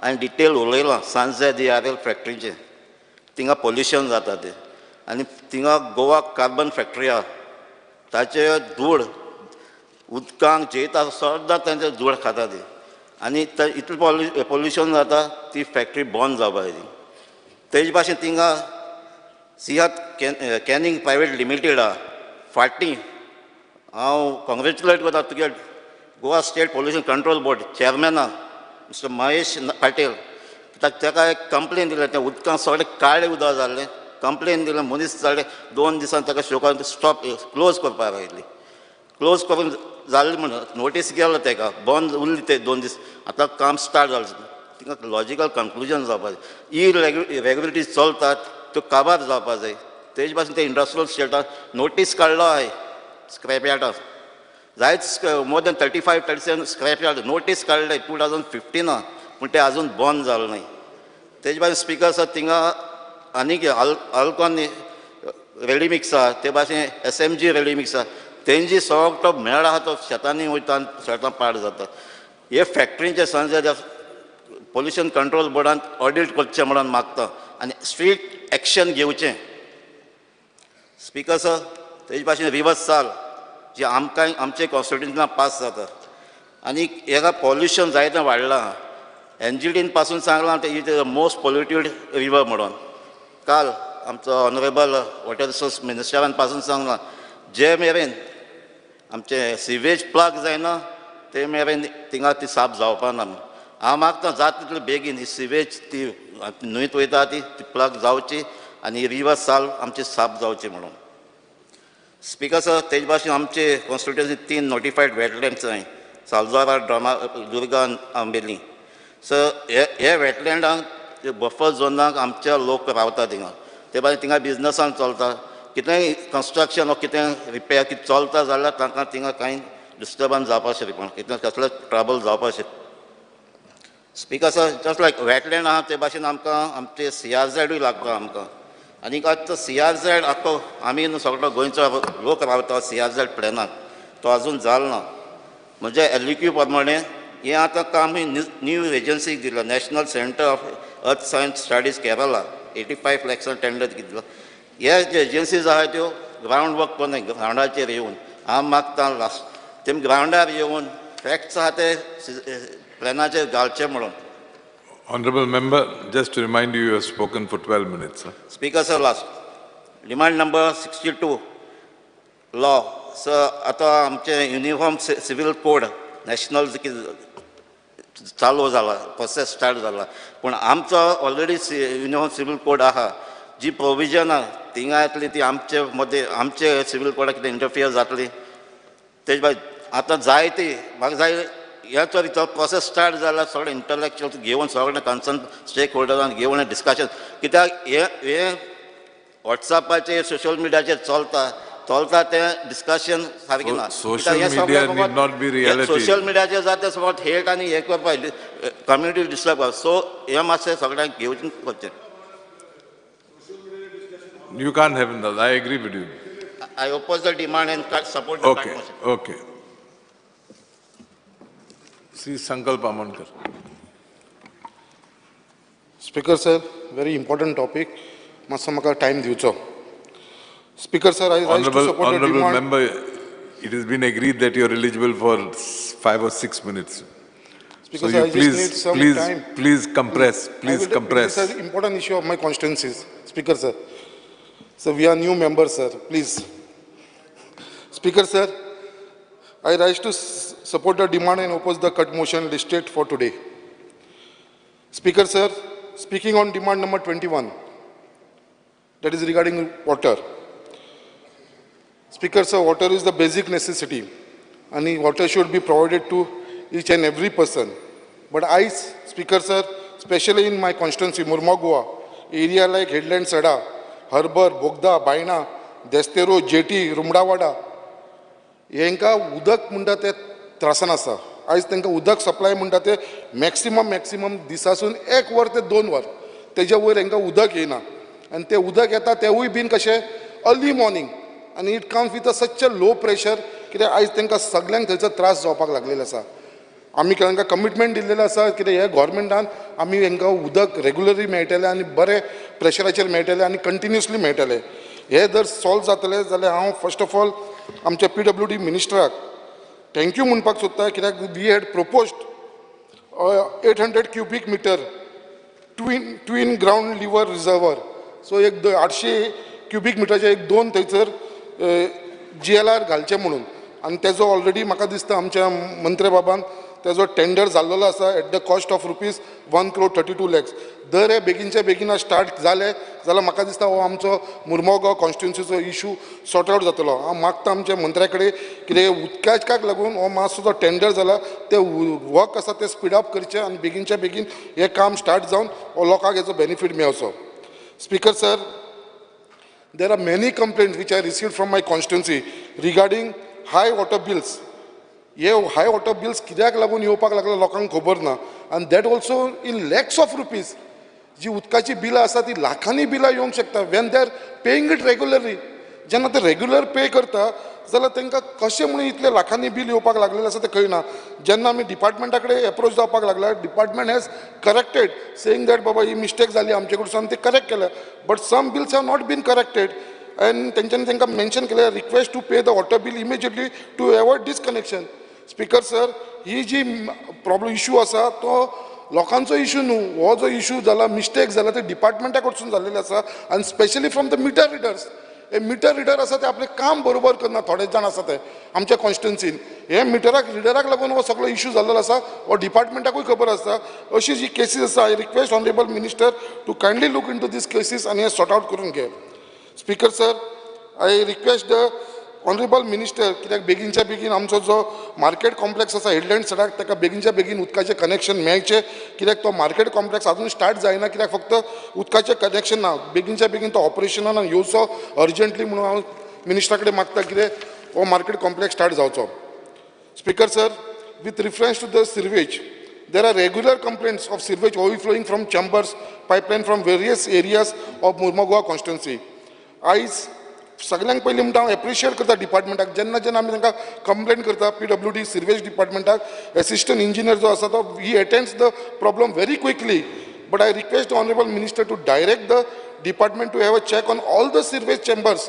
हांवें डिटेल उलयलां सांजे DRL फॅक्टरीचें. थिंगा पोल्युशन जाता तें आनी थिंगा गोवा कार्बन फॅक्टरी आहा ताचे धूळ उदकांक जेयता सद्दां तांचे धूळ खाता ती आनी इतलें पोल्युशन जाता ती फॅक्टरी बंद जावपाक जाय. तेजे भाशेन थिंगा सियात कॅनिंग प्रायवेट लिमिटेड आहा फाटीं. हांव कॉंग्रेच्युलेट करता तुगे Goa state pollution control board चॅरमॅना मिस्टर महेश पाटील. कित्याक ताका एक कंप्लेन दिलें तें उदकांत सगळें काळें उदक जाल्लें. कंप्लेन दिलें मनीस जाले 2 दिसान ताका शोकान स्टॉप क्लोज करपाक लायली. क्लोज करून जाल्ली म्हणून नोटीस गेलो ताका बंद उरली ते 2 दीस. आतां काम स्टार्ट जालें. तिका लॉजिकल कन्क्लुजन जावपाक जाय. इरेग्युलरिटीज चलतात त्यो काबार जावपाक जाय. तेजे भाशेन ते इंडस्ट्रियल स्टेटान नोटीस काडलो आहाय स्क्रॅप यार्डार. जायच more than 35-37 scrap yard notice काडले 2015 पूण ते आजून बंद जालें नाय. तेजे भाशेन स्पिकर आसा थिंगा आनीक आल्कॉन रेडी मिक्स आहा ते भाशेन SMG रेडी मिक्स आहा. तेंची सगळो मेळ आहा तो शेतांनी वयता आनी शेतां पाड जाता. हे फॅक्टरींचे सांजे पोल्युशन कंट्रोल बोर्डान ऑडिट करचें म्हणून मागता आनी स्ट्रिक्ट एक्शन घेवचें. स्पिकर सर तेजे भाशेन रिवर्स साल जी आमकां आमचे कॉन्स्टिट्युशनान पास जाता आनी हेका पॉल्युशन जायतें वाडलां. NGTन पासून सांगलां ते it is the most polluted river म्हणून. काल आमचो ऑनरेबल वॉटर रिसोर्स मिनिस्टरान पासून सांगलां जे मेरेन आमचे सिवेज प्लग जायना ते मेरेन थिंगा ती साफ जावपा ना. हांव मागता जाता तितले बेगीन ही सिवेज ती न्हंयत वयता ती प्लग जावची आनी रिवर साल आमची साफ जावची म्हणून. स्पिकर सर तेजे भाशेन आमचे कॉन्स्टिट्युएन्सी 3 नोटिफायड वेटलँड्स आहाय सालजोरा ड्रामा दुर्गा आंबेली. सो हे वेटलँडांक बफर झोनाक आमचे लोक रावता थिंगा. ते भाशेन थिंगा बिजनसान चलता. कितेंय कन्स्ट्रक्शन वा कितें रिपेर कितें चलता जाल्यार तांकां थिंगा कांय डिस्टर्बन्स जावपा शकना कितें कसलें ट्रबल जावपा शकता. Speaker sir just like wetland आहा ते भाशेन आमकां आमचे CRZूय लागता आमकां. आनीक आतां CRZ आख्खो आमी न्हू सगळो गोंयचो लोक रावता CRZ प्लॅनाक. तो अजून जालो ना. म्हणजे एलक्यू प्रमाणे हे आतां काम न्यू एजन्सीक दिलं, national centre of earth science studies Kerala, 85 लॅक्सान टेंडर दिलो. ह्या जे एजन्सीज आहात त्यो ग्रावंड वर्क कोन्नाय, ग्रावंडाचेर येवन हांव मागतां लास्ट तेम ग्रावंडार येवन फॅक्ट्स आहा ते प्लॅनाचेर घालचे म्हणून. Honorable member, just to remind you, you have spoken for 12 minutes. Speaker sir, last. Demand number 62, law. Sir, आता आमचे युनिफॉर्म सिव्हिल कोड नॅशनल चालू जाला, प्रोसेस स्टार्ट जाला. पूण आमचो ऑलरेडी युनिफॉर्म सिव्हिल कोड आहा, जी प्रोविजन आहा थिंगा येतली ती आमचे मदें आमचे सिव्हिल कोडाक कितें इंटरफियर जातली. तेजे भायर आतां जाय ती म्हाका जाय ह्याचो तो प्रोसेस स्टार्ट जाला, सगळे इंटलेक्च्युअल्स घेवन सगळे कन्सर्न स्टेक होल्डरांक घेवन डिस्कशन. कित्याक हे वॉट्सॅपाचेर सोशल मिडियाचेर चलता तें डिस्कशन सारकें ना. Social media need not be reality. Social मिडियाचेर जाता फकत हेट आनी हे करपाक कम्युनिटी डिस्टर्ब करप. सो हे मातशें सगळ्यांक घेवचें करचें. You can't have that. I agree with you. I oppose the demand and support the Okay, okay. Sri Sankalp Amankar. Speaker sir, very important topic. Massa maka time diucho. Speaker sir, I rise to support the Honorable demand. member, it has been agreed that you are eligible for 5 or 6 minutes. Speaker So sir, you I just need some time. please compress. Please compress. This is an important issue of my constituencies. Speaker sir. So we are new members, sir. Please. Speaker sir, I rise to support the demand and oppose the cut motion listed for today. Speaker sir, speaking on demand number 21, that is regarding water. Speaker sir, water is the basic necessity and water should be provided to each and every person. But I, Speaker sir, especially in my constituency, Goa, area like Headland Sada, Harbour, Bogda, Baina, Destero, Jeti, Rumdawada, यांका उदक म्हणटा ते त्रासान आसा. आयज तांकां उदक supply म्हणटा ते maximum दिसासून 1 वर ते 2 वर तेजे वयर तांकां उदक येना. आनी ते उदक येता तेवूय बीन कशें अर्ली मॉर्निंग आनी it comes with such a low pressure कित्याक आयज तांकां सगळ्यांक थंयचो त्रास जावपाक लागलेलो आसा. आमी तांकां कमिटमेंट दिल्लेलो आसा कित्याक हे गोवोरमेंटान आमी तांकां उदक रेगुलरी मेळटलें आनी बरे प्रेशराचेर मेळटलें आनी कंटिन्युअसली मेळटलें. हे जर सॉल्व जातलें जाल्यार हांव फर्स्ट ऑफ ऑल आमच्या PWD मिनिस्टराक थँक्यू म्हणपाक सोदता कित्याक we had proposed 800 cubic metre twin ground level reservoir. So एक 800 क्युबिक मिटराचे एक 2 थंयसर GLR घालचे म्हणून आनी तेजो ऑलरेडी म्हाका दिसता आमच्या मंत्री बाबान तेजो टेंडर जाल्लो आसा at the cost of ₹1.32 crore. दर हे बेगीनच्या बेगीन स्टार्ट जाले जाल्यार म्हाका दिसता हो आमचो मुर्मगांव कॉन्स्टिट्युन्सीचो इशू सॉर्ट आउट जातलो. हांव मागता आमच्या मंत्र्या कडेन कितें उदकाक लागून हो मातसो जो टेंडर जाला ते वर्क आसा ते स्पीड अप करचें आनी बेगीनच्या बेगीन हें काम स्टार्ट जावन लोकांक हेजो बेनिफीट मेळचो. Speaker sir, there are many complaints which I received from my constituency regarding high water bills. हे हाय वॉटर बिल्स कित्याक लागून येवपाक लागला लोकांक खबर ना. आनी that also in lakhs of rupees. जी उदकाची बिलां आसा ती लाखांनी बिलां येवंक शकता when they are paying it regularly. जेन्ना ते रेग्युलर पे करता जाल्यार तांकां कशें म्हणून इतले लाखांनी बील येवपाक लागलेलें आसा तें कळना. जेन्ना आमी डिपार्टमेंटा कडेन एप्रोच जावपाक लागला department has corrected saying that बाबा ही मिस्टेक जाली आमचे कडसून ते करेक्ट केल्या. But some bills have not been corrected and तेंच्यांनी तांकां मेन्शन केलें request to pay the water bill immediately to avoid disconnection. Speaker sir, ही जी प्रॉब्लम इशू आसा तो लोकांचो इशू न्हू. हो जो इशू जाला मिस्टेक जाला ते डिपार्टमेंटा कडसून जाल्लेले आसा आनी specially from the meter readers. हे मिटर रिडर आसा ते आपलें काम बरोबर करना. थोडे जाण आसा ते आमच्या कॉन्स्टिट्युन्सीन हे रिडराक लागून हो सगळो इशू जाल्लो आसा. हो डिपार्टमेंटाकूय खबर आसा. अशी जी केसीस आसा I request honourable minister to kindly look into these cases आनी हे सॉर्ट आउट करून घे. Speaker sir, I request the honourable minister कित्याक बेगीनच्या बेगीन आमचो जो मार्केट कॉम्प्लेक्स आसा हेडलँड सडाक ताका बेगीनच्या बेगीन उदकाचें कनेक्शन मेळचें. कित्याक तो मार्केट कॉम्प्लेक्स आजून स्टार्ट जायना कित्याक फक्त उदकाचें कनेक्शन ना. बेगीनच्या बेगीन तो ऑपरेशनान येवचो अर्जंटली म्हणून हांव मिनिस्टरा कडेन मागता कितें हो मार्केट कॉम्प्लेक्स स्टार्ट जावचो. Speaker sir, with reference to the sewerage there are regular complaints of sewage overflowing from chambers pipeline from various areas of Goa constituency. सगळ्यांक पयलीं म्हणटा हांव एप्रिशिएट करता डिपार्टमेंटाक जेन्ना जेन्ना आमी तांकां कंप्लेन करता PWD सिर्वेज डिपार्टमेंटाक एसिस्टंट इंजिनियर जो आसा तो he attends the problem very quickly but I request the honourable minister to direct the department to have a check on all the sewage chambers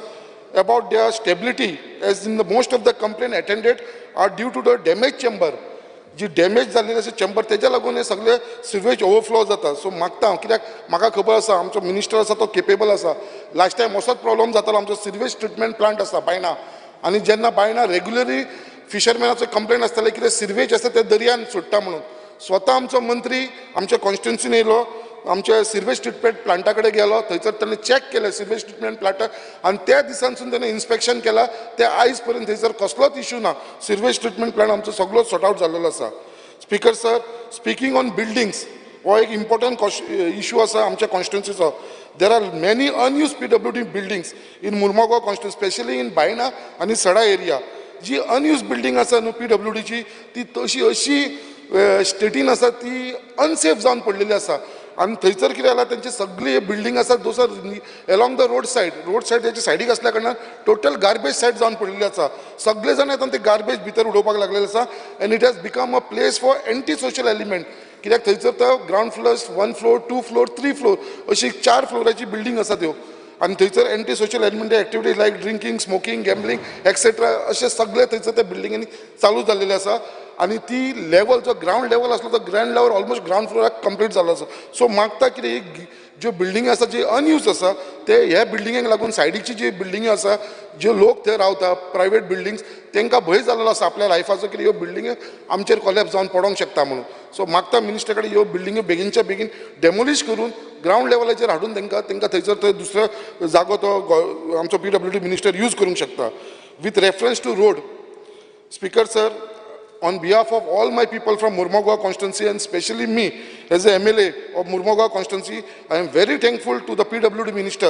about their stability, as in the most of the complaint attended are due to the damaged chamber. जी damage जाल्लेले असे chamber तेज्या लागून हे सगळे sewage overflow जाता. सो मागता कित्याक म्हाका खबर आसा आमचो मिनिस्टर आसा तो केपेबल आसा. लास्ट टायम असोच प्रॉब्लम जातालो आमचो सिवेज ट्रिटमेंट प्लांट आसा बायणा आनी जेन्ना बायणा रेग्युलरी फिशरमॅनाचो कंप्लेंट आसताले कितें सिवेज आसा ते दर्यान सुट्टा म्हणून. स्वता आमचो मंत्री आमच्या कॉन्स्टिट्युन्सीन येयलो आमच्या सिवेज ट्रिटमेंट प्लांटा कडेन गेलो थंयसर ताणें चॅक केलें सिवेज ट्रिटमेंट प्लांट आनी त्या दिसांसून ताणें इन्स्पेक्शन केलां ते आयज पर्यंत थंयसर कसलोच इश्यू ना. सिवेज ट्रिटमेंट प्लांट आमचो सगळो सॉर्ट आउट जाल्लो आसा. Speaker sir, speaking on buildings हो एक इम्पॉर्टंट इश्यू आसा आमच्या कॉन्स्टिट्युन्सीचो. There are many unused PWD buildings in Mormugao constituency specially in Baina आनी सडा एरिया. जी अनयूज बिल्डिंग आसा न्हू PWDची ती तशी अशी स्टेटीन आसा ती अनसेफ जावन पडलेली आसा. आनी थंयसर कितें जाला तेंची सगळी बिल्डींग आसा दोसर एलोंग द रोड सायड तेच्या सायडीक आसल्या कारणान टोटल गार्बेज सायड जावन पडलेली आसा. सगळे जाण येता ते गार्बेज भितर उडोवपाक लागलेले आसा and it has become a place for anti social element. कित्याक थंयसर तो ground floor 1 floor 2 floor 3 floor अशी 4 फ्लोराची बिल्डींग आसा त्यो आनी थंयसर एंटी सोशल एलिमेंट एक्टिविटीज लायक ड्रिंकींग स्मोकींग गॅम्बलिंग एक्सेट्रा अशे सगळे थंयसर त्या बिल्डिंगांनी चालू जाल्लेले आसा. आनी ती लेवल जो ग्रावंड लेवल आसलो तो ग्रावंड लेवल ऑलमोस्ट ग्रावंड फ्लोराक कंप्लीट जाल्लो आसा. सो मागता कितें ज्यो बिल्डिंगी आसा जी अनयूज आसा ते ह्या बिल्डिंगाक लागून सायडीची जी बिल्डिंगी आसा ज्यो लोक थंय रावता प्रायवेट बिल्डिंग्स तांकां भंय जाल्लो आसा आपल्या लायफाचो कितें ह्यो बिल्डिंगी आमचेर कोलॅप्स जावन पडोंक शकता म्हणून. सो मागता मिनिस्टर कडेन ह्यो बिल्डिंगी बेगीनच्या बेगीन डेमोलिश करून ग्रावंड लेवलाचेर हाडून तांकां थंयसर थंय दुसरो जागो तो आमचो PWD मिनिस्टर यूज करूंक शकता. With reference to road, speaker sir, on behalf of all my people from Murmugaon constituency and especially me as a MLA of Murmugaon constituency, I am very thankful to the PWD minister.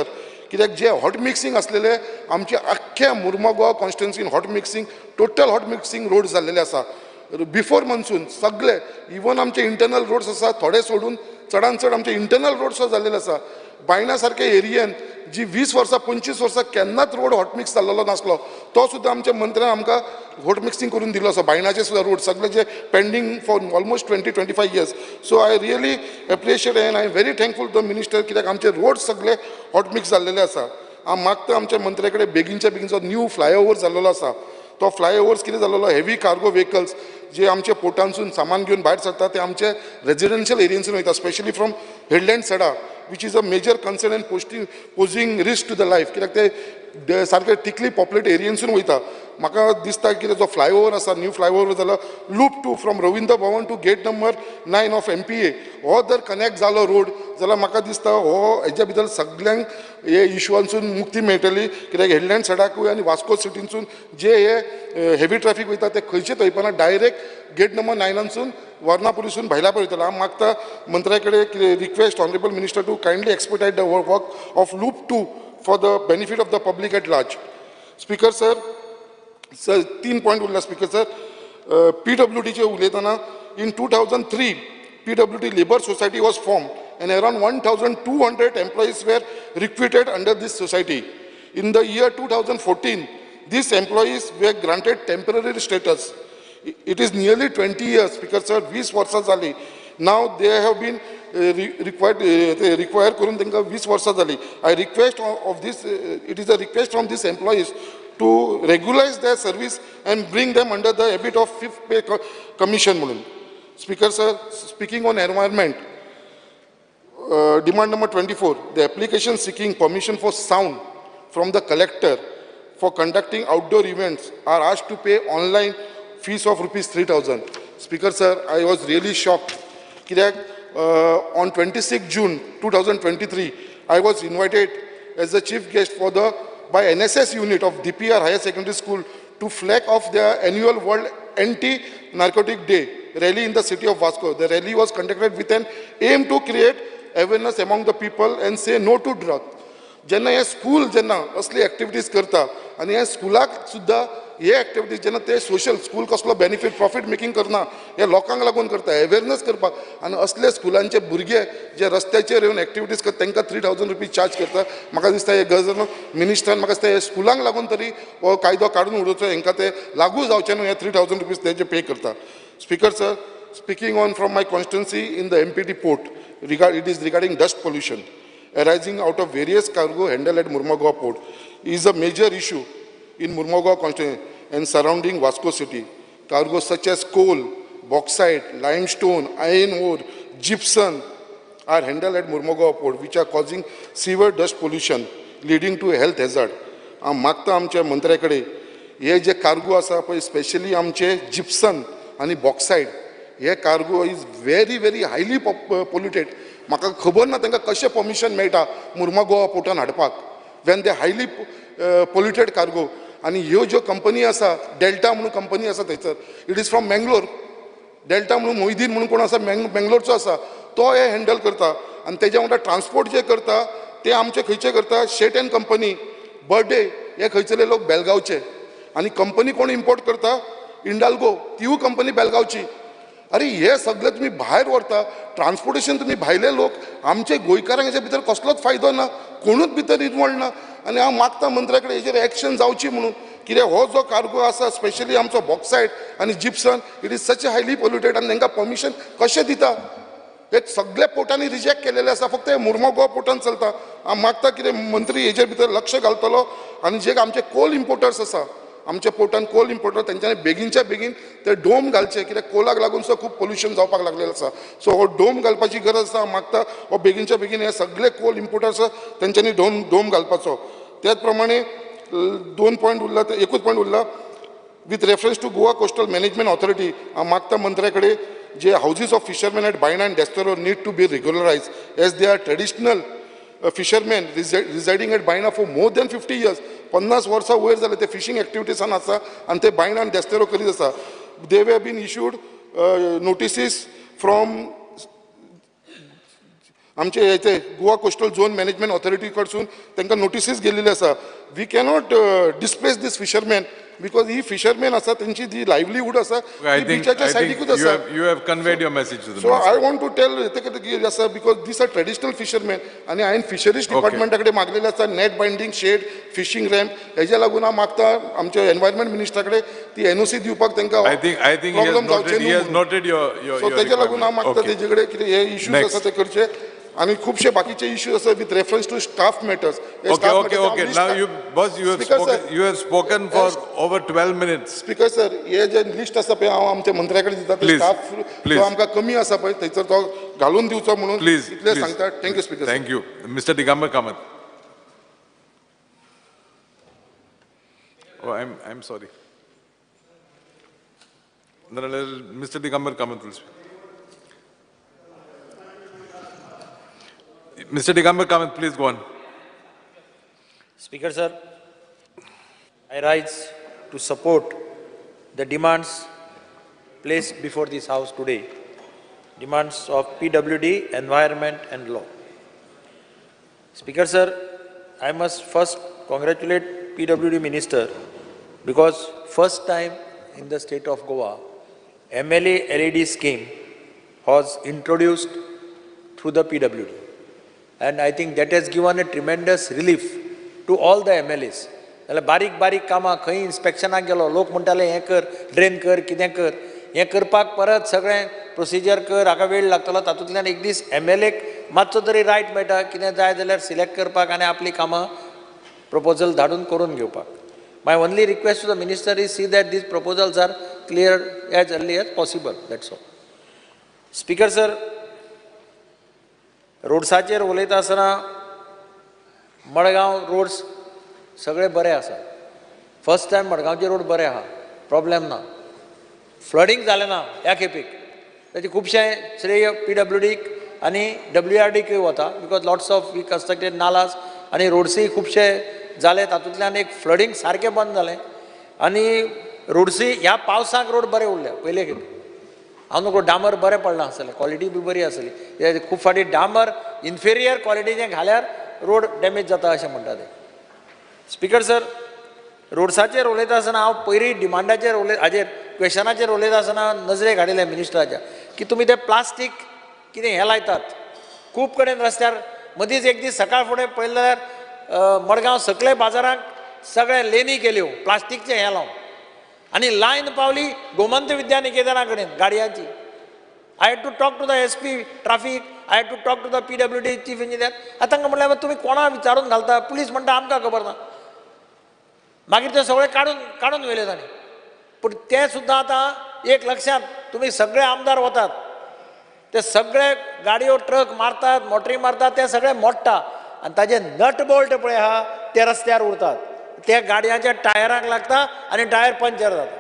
कित्याक जे hot mixing असलेले आमचे अख्ख्या मुर्मुगांव कॉन्स्टिट्युन्सीन hot mixing total hot mixing road जाल्लेले आसा. Before monsoon सगळे even आमचे internal roads आसा थोडे सोडून चडान चड आमचे इंटरनल रोड्स जाल्लेले आसा. बायणा सारके एरियेन जी 20 वर्सां 25 वर्सां केन्नाच रोड हॉट मिक्स जाल्लो नासलो तो सुद्दां आमच्या मंत्र्यान आमकां हॉट मिक्सिंग करून दिलो आसा. बायणाचे सुद्दां रोड सगळे जे pending for almost 20-25 years. So I really appreciate and I am very thankful to the minister कित्याक आमचे रोड सगळे हॉट मिक्स जाल्लेले आसा. हांव मागता आमच्या मंत्र्या कडेन बेगीनच्या बेगीन जो न्यू फ्लायओव्हर जाल्लो आसा तो फ्लायओव्हर्स कितें जाल्लो हेवी कार्गो व्हेकल्स जे आमचे पोर्टांसून सामान घेवन भायर सरता ते आमचे रेजिडेन्शियल एरियन्सून वयता स्पेशली फ्रॉम हेडलँड सडा which is a major concern and posing risk to the life. कित्याक ते सारके थिकली पॉप्युलेट एरियन्सून वयता. म्हाका दिसता की जो फ्लायओव्हर आसा न्यू फ्लायओव्हर जालो loop 2 from Ravindra Bhavan to gate number 9 of MPA हो जर कनेक्ट जालो रोड जाल्यार म्हाका दिसता हो हेच्या भितर सगळ्यांक हे इश्यूआंसून मुक्ती मेळटली. कित्याक हेडलँड सडाकूय आनी वास्को सिटीनसून जे हे हेवी ट्रॅफिक वयता ते खंयचे थंयपणा डायरेक्ट गेट नंबर 9 वर्णापुरीसून भायल्या पळयतलो. हांव मागता मंत्र्या कडेन request honourable minister to kindly expedite the work of loop 2 for the benefit of the public at large. Speaker sir, 3 point उरला स्पीकर सर. PWDचे उलयतना in 2003 PWD labour society was form and around 1,200 employees were recruited under this society. In the year 2014, these employees were granted temporary status. It is nearly 20 years, Speaker sir, 20 वर्सां जाली. Now they have been required करून तांकां 20 वर्सां जाली. I request of this, it is a request from these employees to regularize their service and bring them under the habit of 5th pay commission म्हणून. Speaker sir, speaking on environment, demand number 24, the application seeking permission for sound from the collector for conducting outdoor events are asked to pay online fees of ₹3,000. Speaker sir, I was really shocked. On 26 June 2023, I was invited as the chief guest by NSS unit of DPR Higher Secondary School to flag off their annual World Anti-Narcotic Day rally in the city of Vasco. The rally was conducted with an aim to create awareness among the people and say no to drugs. जेन्ना हे school जेन्ना असली activities करता आनी हे स्कुलाक सुद्दां हे activities जेन्ना ते social school कसलो बेनिफीट प्रॉफिट मेकिंग करना हे लोकांक लागून करता अवेरनेस करपाक आनी असले स्कुलांचे भुरगे जे रस्त्याचेर येवन एक्टिविटीज करता तांकां 3000 रुपीज चार्ज करता म्हाका दिसता हे गव्हर्नर मिनिस्टरान म्हाका दिसता हे स्कुलांक लागून तरी हो कायदो काडून उडोवचो हांकां ते लागू जावचे न्हू हे 3000 रुपीज तेजे पे करता. Speaker sir, speaking on from my constituency in the MPT port, it is regarding dust pollution arising out of various cargo handled at Murmagaon port is a major issue in Murmagaon constituency and surrounding Vasco city. Cargo such as coal, bauxite, limestone, iron ore, gypsum are handled at Murmagaon port, which are causing severe dust pollution, leading to a health hazard. मागता आमच्या मंत्र्याकडे हे जे cargo आसा पळय specially आमचे gypsum आनी bauxite हे cargo is very very highly polluted. म्हाका खबर ना तांकां कशें परमिशन मेळटा मुर्मागोवा पोर्टान हाडपाक when they highly polluted cargo. आनी ह्यो ज्यो कंपनी आसा डेल्टा म्हणून कंपनी आसा थंयसर it is from Mangalore. Delta म्हणून मोहिदीन म्हणून कोण आसा मेंगलोरचो आसा तो हे हँडल करता आनी तेज्या वांगडा ट्रान्सपोर्ट जे करता ते आमचे खंयचे करता शेट एंड कंपनी बर्थडे हे खंयचले लोक बेलगांवचे आनी कंपनी कोण इम्पोर्ट करता इंडाल्गो तीवूय कंपनी बेलगांवची. अरे हे सगळे तुम्ही भायर व्हरता ट्रान्सपोर्टेशन तुम्ही भायले लोक आमचे गोंयकारांक हेच्या भितर कसलोच फायदो ना कोणूच भितर इन्वॉल्व ना. आनी हांव मागता मंत्र्या कडेन हेचेर एक्शन जावची म्हणून कित्याक हो जो कार्गो आसा स्पेशली आमचो बॉक्सायड आनी Gipson it is such highly polluted आनी तांकां परमिशन कशें दिता. हे सगळे पोर्टांनी रिजेक्ट केलेले आसा फक्त हे मुर्मागोवा पोर्टान चलता. हांव मागता कितें मंत्री हेचेर भितर लक्ष घालतलो आनी जे आमचे कोल इम्पोर्टर्स आसा आमच्या पोर्टान कोल इम्पोर्टर तेंच्यांनी बेगीनच्या बेगीन ते डोम घालचे कित्याक कोलाक लागून सुद्दां खूब पोल्युशन जावपाक लागलेलें आसा. सो हो डोम घालपाची गरज आसा. मागता हो बेगीनच्या बेगीन हे सगळे कोल इम्पोर्टर्स तेंच्यांनी डोम घालपाचो. त्याच प्रमाणे 2 पॉयंट उरला ते 1 पॉयंट उरला with reference to Goa coastal management authority. हांव मागता मंत्र्या कडेन जे houses of fisherman at Baina and Desterro need to be regularise as they are traditional fisherman residing at Baina for more than 50 years 50 वर्सां वयर जाले ते फिशींग एक्टिविटीसान आसा आनी ते बायना आनी डेस्टेरो करीत आसा. They've been issued notices from आमचे हेचे Goa coastal zone management authority कडसून तांकां नोटिसीस गेल्लेले आसा. We cannot displace these fisherman because ही फिशरमॅन आसा तेंची जी लायव्हलीहूड आसा ती बिचाच्या सायडीकूच आसा. You have conveyed your message to the so I want to tell कितें आसा because these are traditional fisherman आनी हांवें फिशरीज डिपार्टमेंटा कडेन मागलेले आसा net binding shed fishing ramp हेज्या लागून हांव मागता आमच्या एनवायरमेंट मिनिस्टरा कडेन ती एनओसी दिवपाक तांकां प्रॉब्लम जावचे न्हू. सो तेज्या लागून हांव मागता तेजे कडेन कितें हे इश्यूज आसा ते करचे आनी खुबशे बाकीचे इश्यूज आसा with reference to staff matters. Okay. Now you have spoken for over 12 minutes. Speaker sir हे जे लिस्ट आसा पळय हांव आमच्या मंत्र्या कडेन दिता ते स्टाफ जो आमकां कमी आसा पळय थंयसर तो घालून दिवचो म्हणून इतले सांगता. Thank you speaker. Thank you. Mr. Digambar Kamath. Oh, I'm sorry. No, Mr. Digambar Kamath will speak. Mr. Digambar Kamath, please go on. Speaker sir, I rise to support the demands placed before this house today, demands of PWD, environment and law. Speaker sir, I must first congratulate PWD minister because first time in the state of Goa, MLA LED scheme was introduced through the PWD. And I think that has given a tremendous relief to all the MLAs. जाल्यार बारीक बारीक कामां खंय इन्स्पेक्शनाक गेलो लोक म्हणटाले हें कर ड्रेन कर कितें कर हें करपाक परत सगळें प्रोसिजर कर हाका वेळ लागतलो. तातूंतल्यान एक दीस MLAक मातसो तरी रायट मेळटा कितें जाय जाल्यार सिलेक्ट करपाक आनी आपली कामां प्रपोजल धाडून करून घेवपाक. My only request to the minister is see that these proposals are clear as early as possible. That's all. Speaker sir, रोड्साचेर उलयता आसतना मडगांव रोड्स सगळे बरे आसा. फर्स्ट टायम मडगांवचे रोड बरे आहा, प्रॉब्लेम ना, फ्लडींग जालें ना ह्या खेपेक. ताचे खुबशें श्रेय PWDक आनी WRDकूय वता because lots of we constructed नालाज आनी रोड्सूय खुबशे जाले. तातूंतल्यान एक फ्लडींग सारकें बंद जालें आनी रोड्सूय ह्या पावसाक रोड बरे उरले. पयले खेपे हांव नको डांबर बरें पडलां आसलें, क्वॉलिटी बी बरी आसली. खूब फाटी डांबर इन्फेरियर क्वॉलिटीचें घाल्यार रोड डॅमेज जाता अशें म्हणटा ते. स्पीकर सर, रोड्साचेर उलयता आसतना हांव पयलीं डिमांडाचेर हाजेर क्वेशनाचेर उलयता आसतना नजरेक हाडिल्लें मिनिस्टराच्या की तुमी ते प्लास्टीक कितें हें लायतात खूब कडेन रस्त्यार मदींच एक दीस सकाळ फुडें पळयलें जाल्यार मडगांव सकले बाजाराक सगळे लेनी केल्यो प्लास्टीकचें हें लावन आनी लायन पावली गोमंत विद्यानिकेतना कडेन गाडयांची. I had to talk to the SP traffic, I had to talk to the PWD chief engineer. आतां तांकां म्हटल्यार तुमी कोणा विचारून घालता, पुलीस म्हणटा आमकां खबर ना. मागीर ते सगळे काडून व्हेले तांणी. पूण ते सुद्दां आतां एक लक्षांत, तुमी सगळे आमदार वतात ते सगळे गाडयो ट्रक मारतात, मोटरी मारतात, ते सगळे मोडटा आनी ताजे नट बोल्ट पळय आहा ते रस्त्यार उरतात. ते गाडयांच्या टायराक लागता आनी टायर पंक्चर जाता.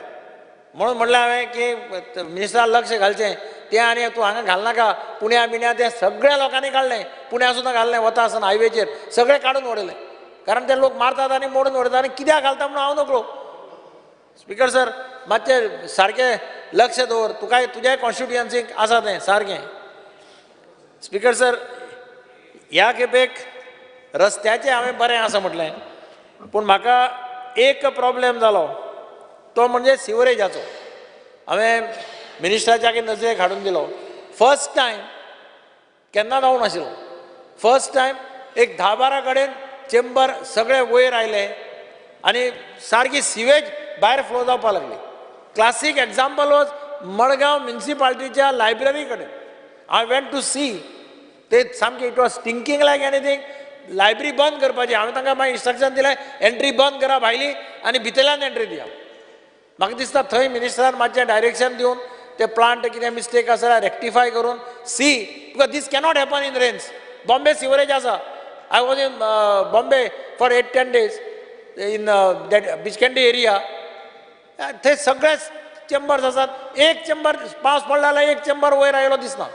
म्हणून म्हणलें हांवें की मिनिस्टराक लक्ष घालचें. तें आनी तूं हांगा घालनाका, पुण्या बिण्या तें सगळ्या लोकांनी काडलें, पुण्या सुद्दां घाललें वता आसतना हायवेचेर सगळे काडून उडयलें. कारण ते लोक मारतात आनी मोडून उडयतात आनी कित्याक घालता म्हणून हांव नकळो. स्पिकर सर मातशें सारकें लक्ष दवर, तुका तुज्या कॉन्स्टिट्युएन्सीक आसा तें सारकें. स्पिकर सर ह्या खेपेक रस्त्याचें हांवें बरें आसा म्हटलें, पूण म्हाका एक प्रॉब्लेम जालो तो म्हणजे सिवरेजाचो. हांवें मिनिस्टराच्या नजरेक हाडून दिलो. फर्स्ट टायम केन्ना जावं नाशिल्लो, फर्स्ट टायम एक 10-12 कडेन चेंबर सगळे वयर आयले आनी सारकी सिवेज भायर फ्लो जावपाक लागली. क्लासीक एग्जाम्पल वॉज मडगांव म्युनिसिपालिटीच्या लायब्ररी कडेन. आय वेंट टू सी, ते सामकें it was stinking like anything. Library बंद करपाची. हांवें तांकां मागीर इंस्ट्रक्शन दिलें एंट्री बंद करा भायली आनी भितरल्यान एंट्री दिया. म्हाका दिसता थंय मिनिस्टरान मातशें डायरेक्शन दिवन ते प्लांट कितें मिस्टेक आसा जाल्यार रेक्टिफाय करून सी, because this cannot happen in rains. Bombay sewerage आसा. I was in Bombay for 8-10 days in that Breach Candy area. थंय सगळे चेंबर्स आसात. एक चेंबर पावस पडला जाल्यार एक चेंबर वयर आयलो दिसना.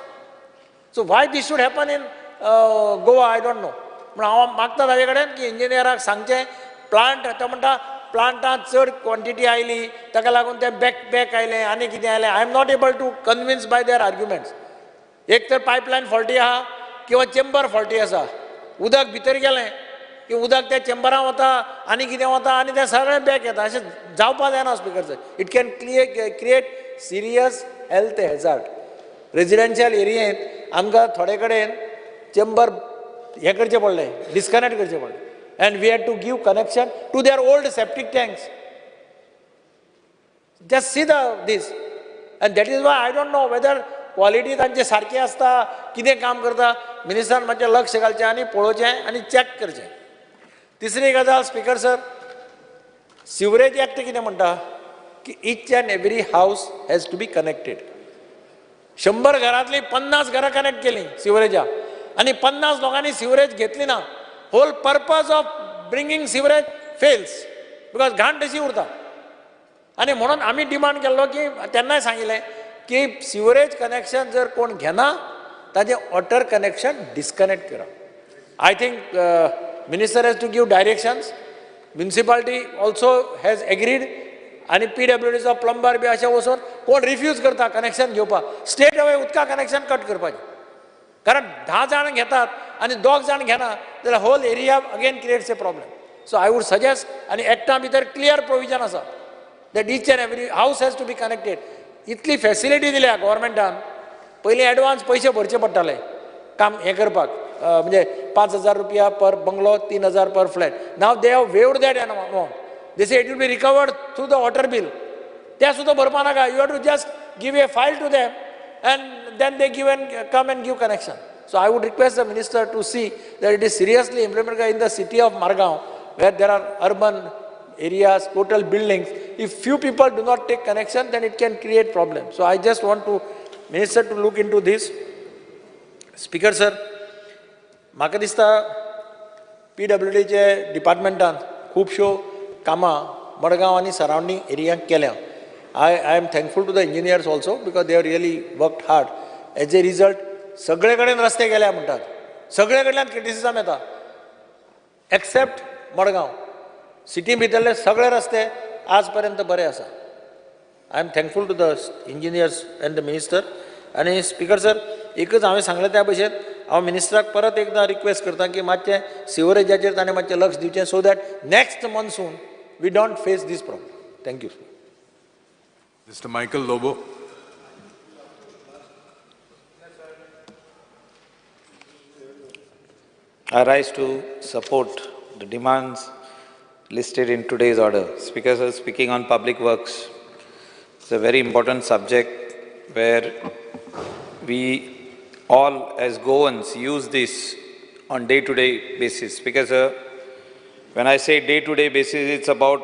So why this should happen in Goa I don't know. म्हण हांव मागता ताजे कडेन की इंजिनियराक सांगचें प्लांट तो म्हणटा प्लांटांत चड क्वॉन्टिटी आयली ताका लागून ते बॅक आयले आनी कितें आयलें. I am not able to convince by their arguments. एक तर पायपलायन फॉल्टी आहा किंवा चेंबर फॉल्टी आसा. उदक भितर गेलें की उदक त्या चेंबरान वता आनी कितें वता आनी तें सगळें बॅक येता. अशें जावपा जायना speaker sir. It can create serious health hazard. Residential एरियेंत आमकां थोडे कडेन चेंबर हें करचें पडलें, डिस्कनेक्ट करचें पडलें. And we had to give connection to their old septic tanks. Just see this. And that is why I don't know whether quality तांचे सारखे आसता, कितें काम करता. मिनिस्टरान मातशें लक्ष घालचें आनी पळोवचें आनी चॅक करचें. तिसरी गजाल स्पिकर सर, सिवरेज एक्ट कितें म्हणटा की each and every house has to be connected. 100 घरांतलीं 50 घरां कनेक्ट केलीं सिवरेजा आनी 50 लोकांनी सिवरेज घेतली ना. Whole purpose of bringing sewerage fails because घाण तशी उरता. आनी म्हणून आमी डिमांड केल्लो की तेन्नाय सांगिल्लें की सिवरेज कनेक्शन जर कोण घेना ताजें वॉटर कनेक्शन डिस्कनेक्ट करा. I think minister has to give directions. Municipality also has agreed आनी PWDचो प्लंबर बी अशें वचून कोण रिफ्यूज करता कनेक्शन घेवपाक स्टेट अवे उदका कनेक्शन कट करपाचें. कारण 10 जाण घेतात आनी 2 जाण घेना जाल्यार whole area again creates a problem. So I would suggest आनी एक्टा भितर क्लियर प्रोविजन आसा that each and every house has to be connected. इतली फॅसिलिटी दिल्या गव्हर्मेंटान. पयलीं एडवान्स पयशे भरचे पडटाले काम हें करपाक, म्हणजे 5,000 रुपया पर bungalow, 3,000 per flat. Now they have waived that amount. They say it will be recovered through the water bill. त्या सुद्दां भरपा नाका. You have to just give a file to them and then they come and give connection. So I would request the minister to see that it is seriously implemented in the city of Margao, where there are urban areas, total buildings. If few people do not take connection, then it can create problems. So I just want to minister to look into this. Speaker sir, म्हाका दिसता PWDचे डिपार्टमेंटान खुबश्यो कामां मडगांव आनी surrounding एरियांत केल्या. I am thankful to the engineers also because they have really worked hard. As a result, सगळे कडेन रस्ते गेल्या म्हणटात. सगळे कडल्यान क्रिटिसिजम येता एक्सेप्ट मडगांव. सिटी भितरले सगळे रस्ते आज पर्यंत बरे आसा. I am thankful to the engineers and the minister. आनी स्पिकर सर एकच हांवें सांगलें त्या भशेन हांव मिनिस्टराक परत एकदां रिक्वेस्ट करता की मातशें सिवरेजाचेर ताणें मातशें लक्ष दिवचें so that next monsoon we don't face this problem. Thank you. Mr. Michael Lobo. I rise to support the demands listed in today's order. Speaker, sir, speaking on public works, it's a very important subject where we all as Goans use this on day-to-day basis. Speaker, sir, when I say day-to-day basis, it's about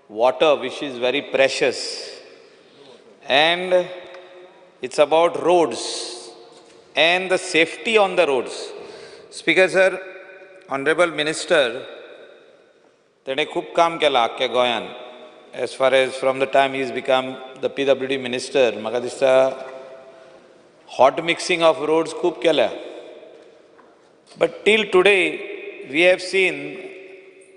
water, which is very precious, and it's about roads and the safety on the roads. Speaker, sir, Honorable Minister, तेणे खूप काम केलां आख्ख्या गोंयान. As far as from the time he's become the PWD minister, म्हाका दिसता hot mixing of roads खूप केल्या. But till today, we have seen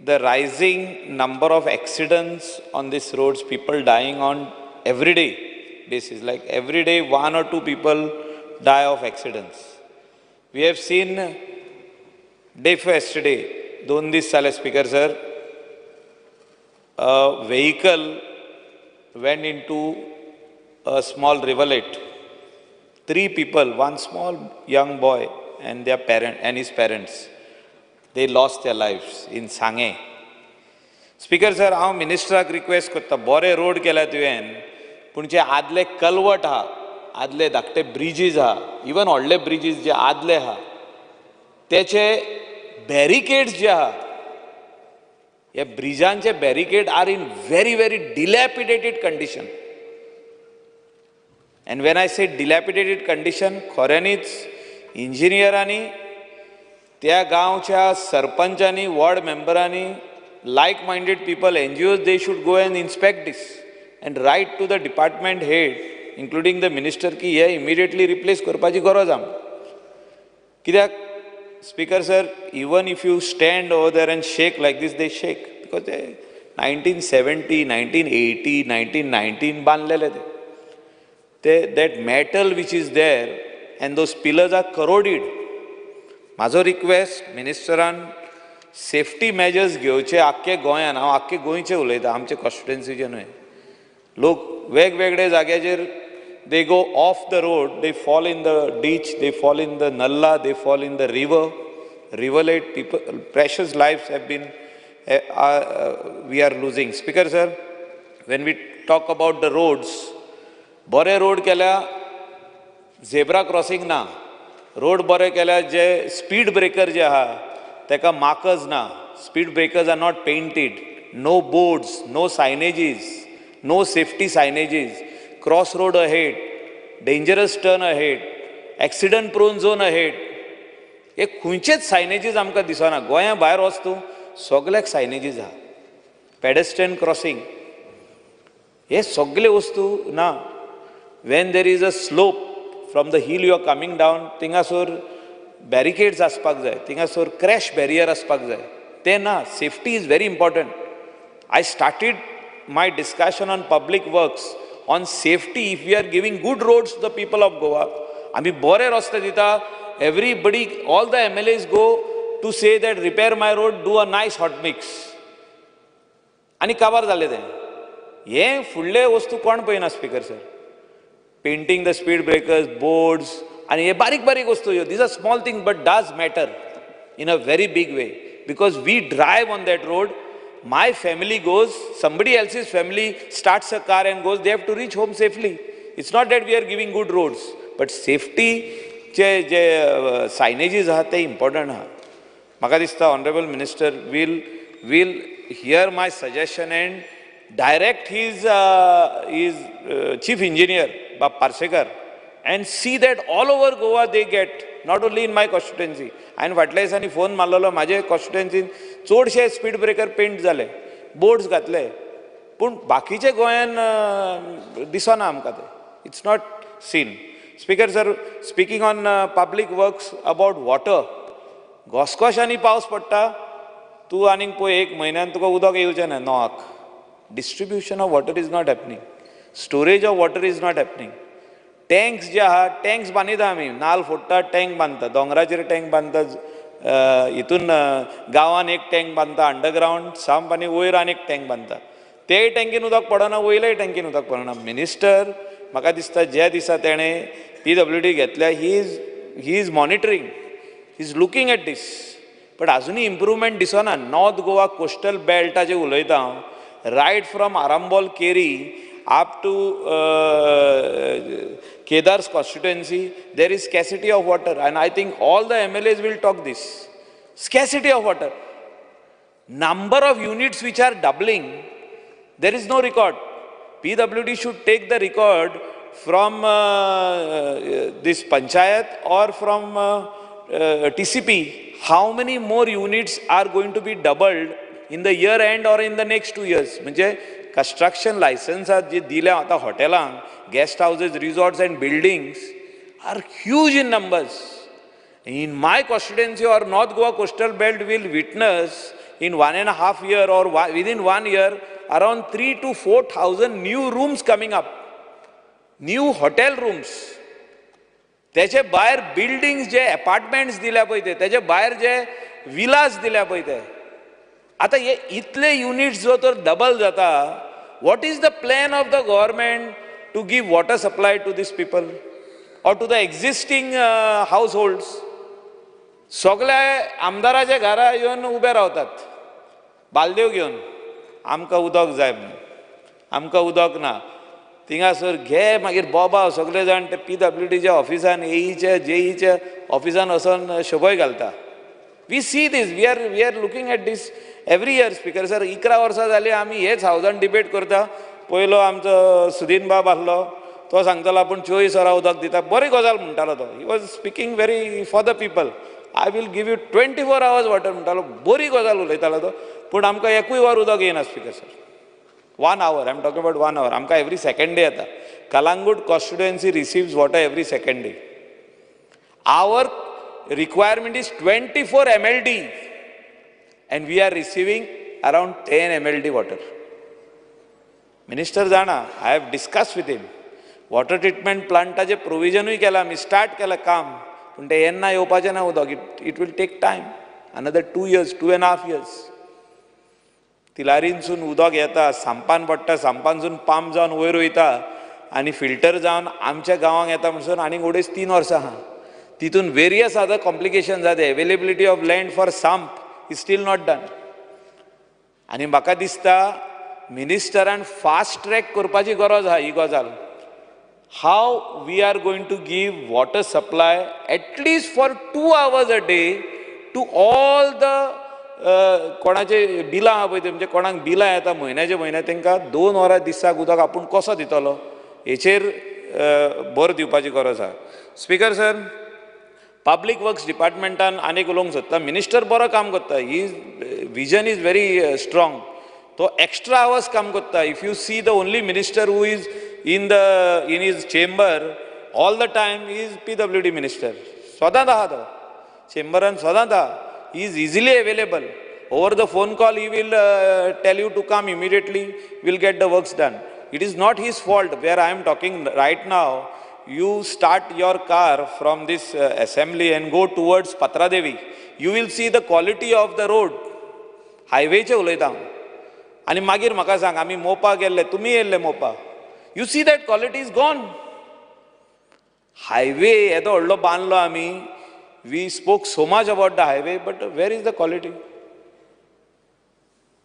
the rising number of accidents on these roads, people dying on everyday basis. Like every day, 1 or 2 people die of accidents. We have seen day for yesterday, 2 this जाले speaker sir, a vehicle went into a small rivulet. 3 people, 1 small young boy and their parent and his parents, they lost their lives in Sange. Speaker sir, हांव मिनिस्टराक request करता, बरे road केल्या तुवें, पूण जे आदले culvert आहा, आदले धाकटे ब्रिजीस आहा, इवन व्हडले ब्रिजीस जे आदले आहा, तेचे बॅरिकेड्स जे आहा, ह्या ब्रिजांचे barricade are in very, very dilapidated condition. And when I say dilapidated condition, खऱ्यांनीच इंजिनियरांनी, त्या गांवच्या सरपंचांनी, ward मेंबरांनी, like-minded people, NGOs, they should go and inspect this and write to the department head, including the minister, की हे immediately replace करपाची गरज आहा. कित्याक Speaker sir, even if you stand over there and shake like this, they shake. Because they 1970, 1980, 1919 बांधलेले ते. That metal which is there and those pillars are corroded. माझो request मिनिस्टरान safety measures घेवचे आख्खे गोंयान. हांव आख्खे गोंयचे उलयता, आमचे कॉन्स्टिट्युएन्सीचे न्हय. लोक वेगवेगळे जाग्याचेर they go off the road, they fall in the ditch, they fall in the nalla, they fall in the river, rivulet. People, precious lives have been, we are losing. Speaker sir, when we talk about the roads, bore road केल्या, zebra crossing ना, road bore केल्या, जे speed breaker जे आहा, तेका markers ना, speed breakers are not painted, no boards, no signages, no safety signages. Crossroad ahead, dangerous turn ahead, accident prone zone ahead. हे खंयचेच सायनेजीस आमकां दिसना. गोंया भायर वच तूं, सगळ्याक सायनेजीस आहा. पेडेस्ट्रियन क्रॉसिंग, हे सगळे वस्तू ना. When there is a slope from the hill you are coming down, थिंगासोर बॅरिकेड्स आसपाक जाय, थिंगासोर क्रॅश बॅरियर आसपाक जाय. ते ना. Safety is very important. I started my discussion on public works on safety. If we are giving good roads to the people of Goa, आमी बरे रस्ते दिता, everybody, all the MLAs go to say that repair my road, do a nice hot mix. आनी काबार जालें तें. हे फुडले वस्तू कोण पळयना speaker sir. Painting the speed breakers, boards, and ये बारीक बारीक वस्तू, these are small things but does matter in a very big way. Because we drive on that road, my family goes, somebody else's family starts a car and goes, they have to reach home safely. It's not that we are giving good roads, but safety J signages आहा ते important आहा. म्हाका दिसता Honorable Minister will hear my suggestion and direct his Chief Engineer, Bab Parsekar, and see that all over Goa they get, not only in my constituency. हांवें फाटल्या दिसांनी phone मारलेलो, म्हाजे कॉन्स्टिट्युएन्सीन चडशे स्पीड ब्रेकर पेंट जाले, बोर्ड्स घातले, पूण बाकीचे गोंयान दिसना आमकां ते. It's not seen. Speaker sir, speaking on public works about water, घोस्कोशांनी पावस पडटा, तूं आनीक पळय 1 म्हयन्यान तुका उदक येवचें ना knock. Distribution of water is not happening. Storage of water is not happening. Tanks जे आहा, टँक्स बांदिता आमी, नाल फोडटा, टँक बांदता, दोंगराचेर टँक बांदता, हितून गांवान एक टँक बांदता अंडरग्रावंड सांप आनी वयर आनी एक टँक बांदता तेय टँकीन उदक पडना वयल्याय टँकीन उदक पडना मिनिस्टर म्हाका दिसता ज्या दिसा तेणें PWD घेतल्या he is monitoring he is looking at this but आजुनूय इम्प्रुवमेंट दिसना नॉर्थ गोवा कोस्टल बेल्टाचेर उलयता हांव right from Arambol Keri up to Kedar's constituency, there is scarcity of water, and I think all the MLAs will talk this. Scarcity of water. Number of units which are doubling, there is no record. PWD should take the record from this panchayat or from TCP. How many more units are going to be doubled in the year end or in the next 2 years? म्हणजे construction license जे दिल्या आता हॉटेलांक guest houses, resorts and buildings are huge in numbers. In my constituency or North Goa coastal belt will witness in 1.5 years or within 1 year around 3,000 to 4,000 new rooms coming up. New hotel rooms. त्याचे भायर buildings जे apartments दिल्या पळय ते त्याचे भायर जे villas दिल्या पळय ते आता हे इतले युनिट्स जो तर डबल जाता what is the plan of the government to give water supply to these people or to the existing households? सगळे आमदाराच्या घरा येवन उबे रावतात बालदेव घेवन आमकां उदक जाय आमकां उदक ना थिंगासर घे मागीर बोबाव सगळे जाण ते PWDच्या ऑफिसान AEच्या JEच्या ऑफिसान वचोन शोभय घालता. We see this, we are looking at this every year. Speaker sir, 11 वर्सां जाली आमी हेच हावजान डिबेट करता. पयलो आमचो सुदीन बाब आसलो तो सांगतालो आपूण 24 वरां उदक दिता बरी गजाल म्हणटालो तो. He was speaking very for the people. I will give you 24 hours water म्हणटालो बरी गजाल उलयतालो तो पूण आमकां एकूय वर उदक येना speaker sir. 1 hour, I am talking about 1 hour. आमकां every second day येता. Kalangut constituency receives water every second day. Our requirement is 24 MLD and we are receiving around 10 MLD water. Minister Jana, I have discussed with him. Water treatment plantaचे provisionूय केला आमी start केला काम पूण ते येन्ना येवपाचें ना उदक. It will take time. Another 2 years, 2.5 years. तिलारीनसून उदक येता सांपान पडटा सांपानसून पंप जावन वयर वयता आनी फिल्टर जावन आमच्या गांवांक येता म्हणसर आनीक उडेच 3 वर्सां आहा. तितून वेरियस अदर कॉम्प्लिकेशन्स आहा. अवेलेबिलिटी ऑफ लँड फॉर सांप इज स्टील नॉट डन. आनी म्हाका दिसता मिनिस्टरान फास्ट ट्रॅक करपाची गरज आहा ही गजाल. How we are going to give water supply at least for 2 hours a day to all the कोणाचे बिलां आहा पळय ते म्हणजे कोणाक बिलां येता म्हयन्याचे म्हयने तांकां 2 वरां दिसाक उदक आपूण कसो दितलो हेचेर भर दिवपाची गरज आहा. स्पिकर सर, पब्लीक वर्क्स डिपार्टमेंटान आनीक उलोवंक सोदता. मिनिस्टर बरो काम करता. ही विजन इज व्हेरी स्ट्रॉंग. तो एक्स्ट्रा आवर्स काम करता. If you see the only minister who is in his chamber all the time is PWD minister. सदांच आहा तो चेंबरान सदांच आहा. He is easily available. Over the phone call, he will tell you to come immediately. We'll get the works done. It is not his fault. Where I am talking right now, you start your car from this assembly and go towards Patradevi. You will see the quality of the road. Highway चे उलयता. आनी मागीर म्हाका सांग आमी मोपा गेल्ले तुमी येल्ले Mopa. You see that quality is gone. Highway येदो व्हडलो बांदलो आमी. We spoke so much about the highway, but where is the quality?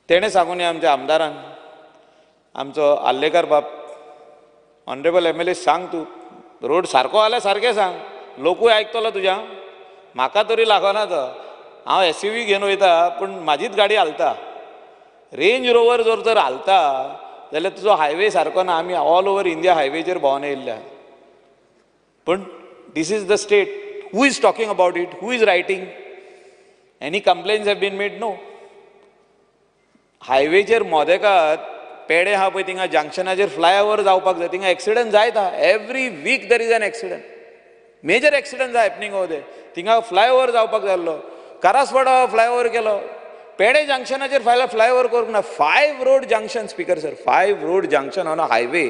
तेणे सांगून आमच्या आमदारान आमचो आल्लेकर बाप ऑनरेबल MLA सांग तूं रोड सारको जाल्यार सारकें सांग लोकूय आयकतलो तुज्या. म्हाका तरी लागना तो. हांव SUV घेवन वयता पूण म्हाजीच गाडी हालता. रेंज रोवर जर तर हालता जाल्यार तुजो हायवे सारको ना. आमी ऑल ओवर इंडिया हायवेचेर भोंवन येयल्ल्या. पूण this is the state. Who is talking about it? Who is writing? Any complaints have been made? No. हायवेचेर मोदेकात पेडे आहा पळय थिंगा जंक्शनाचेर फ्लायओव्हर जावपाक जाय थिंगा एक्सिडंट जायत आहा. Every week there is an accident. Major accident are happening over there. थिंगा फ्लायओव्हर जावपाक जाल्लो करासवाडा फ्लायओव्हर केलो. पेडे जंक्शनाचेर फ्लायओव्हर करूंक ना. 5 road junction speaker sir 5 road junction on a highway.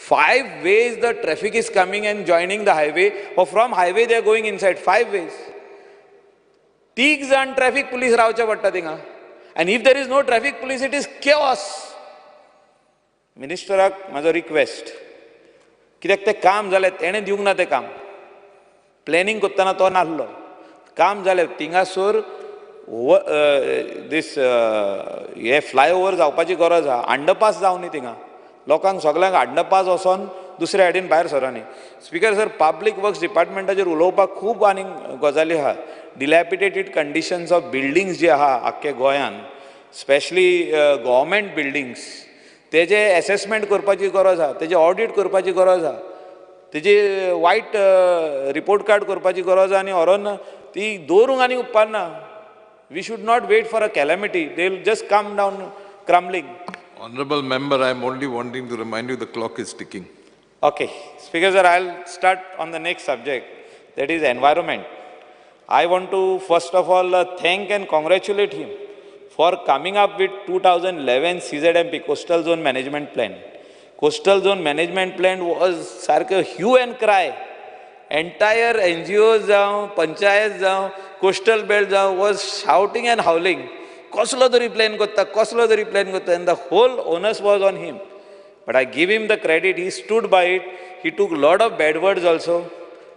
5 ways the traffic is coming and joining the highway, or from highway they are going inside. 5 ways. तीग जाण traffic police रावचे पडटा थिंगा. And if there is no traffic police it is chaos. मिनिस्टराक म्हाजो request, कित्याक तें काम जालें, तेणें दिवंक ना तें काम, प्लॅनिंग करतना तो नासलो, काम जालें थिंगासोर दीस हे फ्लायओव्हर जावपाची गरज आहा. अंडरपास जावं न्ही थिंगा, लोकांक सगळ्यांक अंडरपास वचोन दुसऱ्या सायडीन भायर सरांनी. स्पीकर सर, पब्लीक वर्क्स डिपार्टमेंटाचेर उलोवपाक खूब आनी गजाली आहा. डिलॅपिडेटेड कंडिशन्स ऑफ बिल्डिंग्स जे आहा आख्या गोंयान, स्पेशली गव्हर्मेंट बिल्डिंग्स, तेजे एसेसमेंट करपाची गरज आहा, तेजे ऑडिट करपाची गरज आहा, तेजी वायट रिपोर्ट कार्ड करपाची गरज आहा. आनी व्हरोन ती दवरूंक आनी उपकारना. We should not wait for a calamity, they will just come down crumbling. Honorable member, I am only wanting to remind you the clock is ticking. Okay, Speaker sir, I'll start on the next subject, that is environment. I want to first of all thank and congratulate him for coming up with 2011 CZMP, Coastal Zone Management Plan. Coastal Zone Management Plan was sarka hue and cry. Entire NGOs जावं, पंचायत जावं, coastal belt जावं, was shouting and howling. कसलो तरी plan करता, कसलो तरी plan करता, and the whole onus was on him. But I give him the credit, he stood by it, he took lot of bad words also.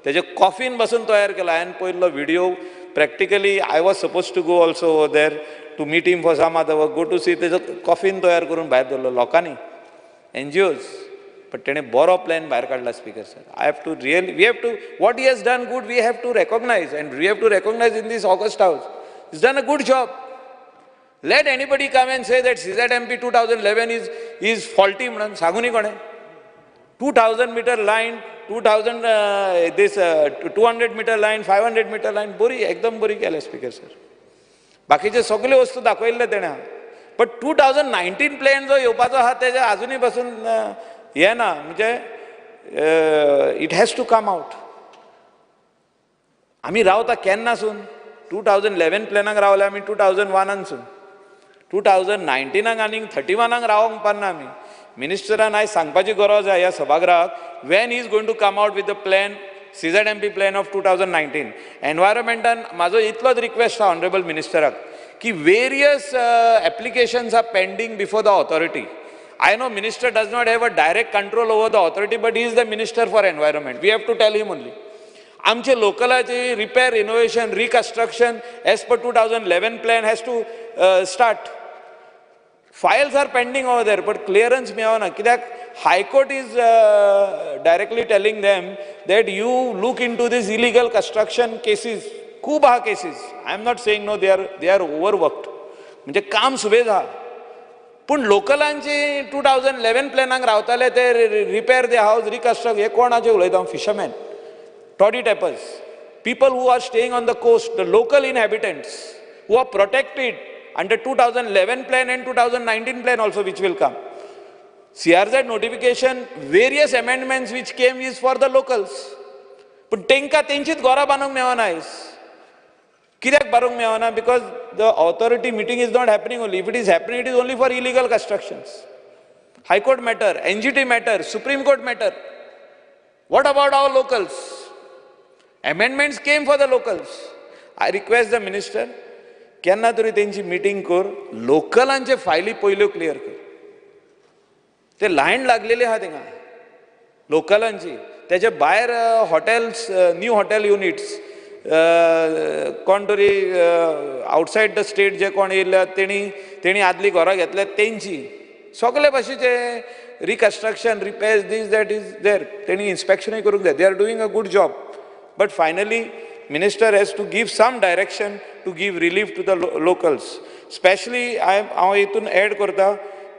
तेजे कॉफीन बसून तयार केला. हांवें पळयल्लो video. Practically I was suppose to go also over there to meet him for some other work, go to see. तेजो कॉफीन तयार करून भायर दवरलो लोकांनी, NGOs. पण तेणें बरो प्लॅन भायर काडला. Speaker sir, I have to really, we have to, what he has done good we have to recognise, and we have to recognise in this august house. Is done a good job. Let anybody come and say that CZMP 2011 is faulty म्हणून सांगूनी कोणे. 2000 meter line, 200 meter line, 500 meter line, बरी एकदम बरी केल्या. Speaker sir, बाकीचे सगळे वस्तू दाखयल्ले तेणें. बट 2019 प्लॅन जो येवपाचो आहा तेजे आजुनी पासून हे ना, म्हणजे it has to come out. आमी रावता केन्नासून? 2011 प्लॅनाक रावले आमी 2001सून. 2019 आनी 31 रावंक पारना आमी. मिनिस्टरान आयज सांगपाची गरज आहा ह्या सभागृहाक, when he is going to come out with the plan, CZMP plan of 2019. एनवायरमेंटान म्हाजो इतलोच रिक्वेस्ट आहा ऑनरेबल मिनिस्टराक, की various applications are pending before the authority. I know minister does not have a direct control over the authority, but he is the minister for environment. We have to tell him only. आमचे लोकलाचे repair, innovation, reconstruction as per 2011 plan has to start. Files are pending over there, but clearance मेळना. कित्याक High Court is directly telling them that you look into these illegal construction cases. खूब आहा cases. I am not saying no, they are overworked. म्हणजे काम सुबेज आहा. पूण लोकलांची 2011 प्लॅनाक रावताले ते रिपेर द हाऊस, रिकन्स्ट्रक्ट, हे कोणाचे उलयता? Fisherman, toddy tappers, people who are staying on the coast, the local inhabitants who are protected under 2011 plan and 2019 plan also, which will come. CRZ notification, various amendments which came is for the locals. But तेंका तेंचीच घरां बांदूंक मेळना. कित्याक बांदूंक मेळना? Because the authority meeting is not happening only. If it is happening, it is only for illegal constructions. High Court matter, NGT matter, Supreme Court matter. What about our locals? Amendments came for the locals. I request the minister, केन्ना तरी तेंची meeting कर, लोकलांचे फायली पयल्यो clear कर. ते lion लागलेली आहा थिंगा लोकलांची. तेजे भायर हॉटेल्स, न्यू हॉटेल युनिट्स, कोण तरी आउटसायड द स्टेट जे कोण येयल्या तेणी आदली घरां घेतल्या तेंची. सगळे भाशेचे reconstruction, repairs, this that is there. तेणी इन्स्पेक्शनूय करूंक जाय. They are doing a good job. But finally, minister has to give some direction to give relief to the locals. Especially, हांव हितून एड करता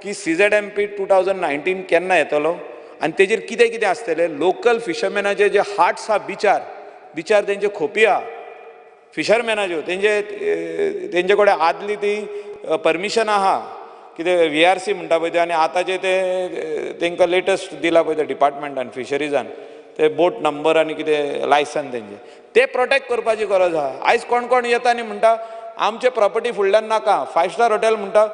की CZMP 2019 केन्ना येतलो आनी तेजेर कितें कितें आसतलें. लोकल फिशरमॅनाचे जे हार्ट्स आहा बिचार तेंचे खोपी आहा फिशरमॅनाच्यो, तेंचे कडेन आदली ती परमिशन आहा, कितें VRC म्हणटा पळय ते, आनी आतांचे ते तेंकां लेटस्ट दिला पळय ते डिपार्टमेंटान फिशरीजान, ते बोट नंबर आनी कितें लायसन तेंचे, ते प्रोटेक्ट करपाची गरज आहा. आयज कोण कोण येता आनी म्हणटा आमचे प्रॉपर्टी फुडल्यान नाका. 5 स्टार हॉटेल म्हणटा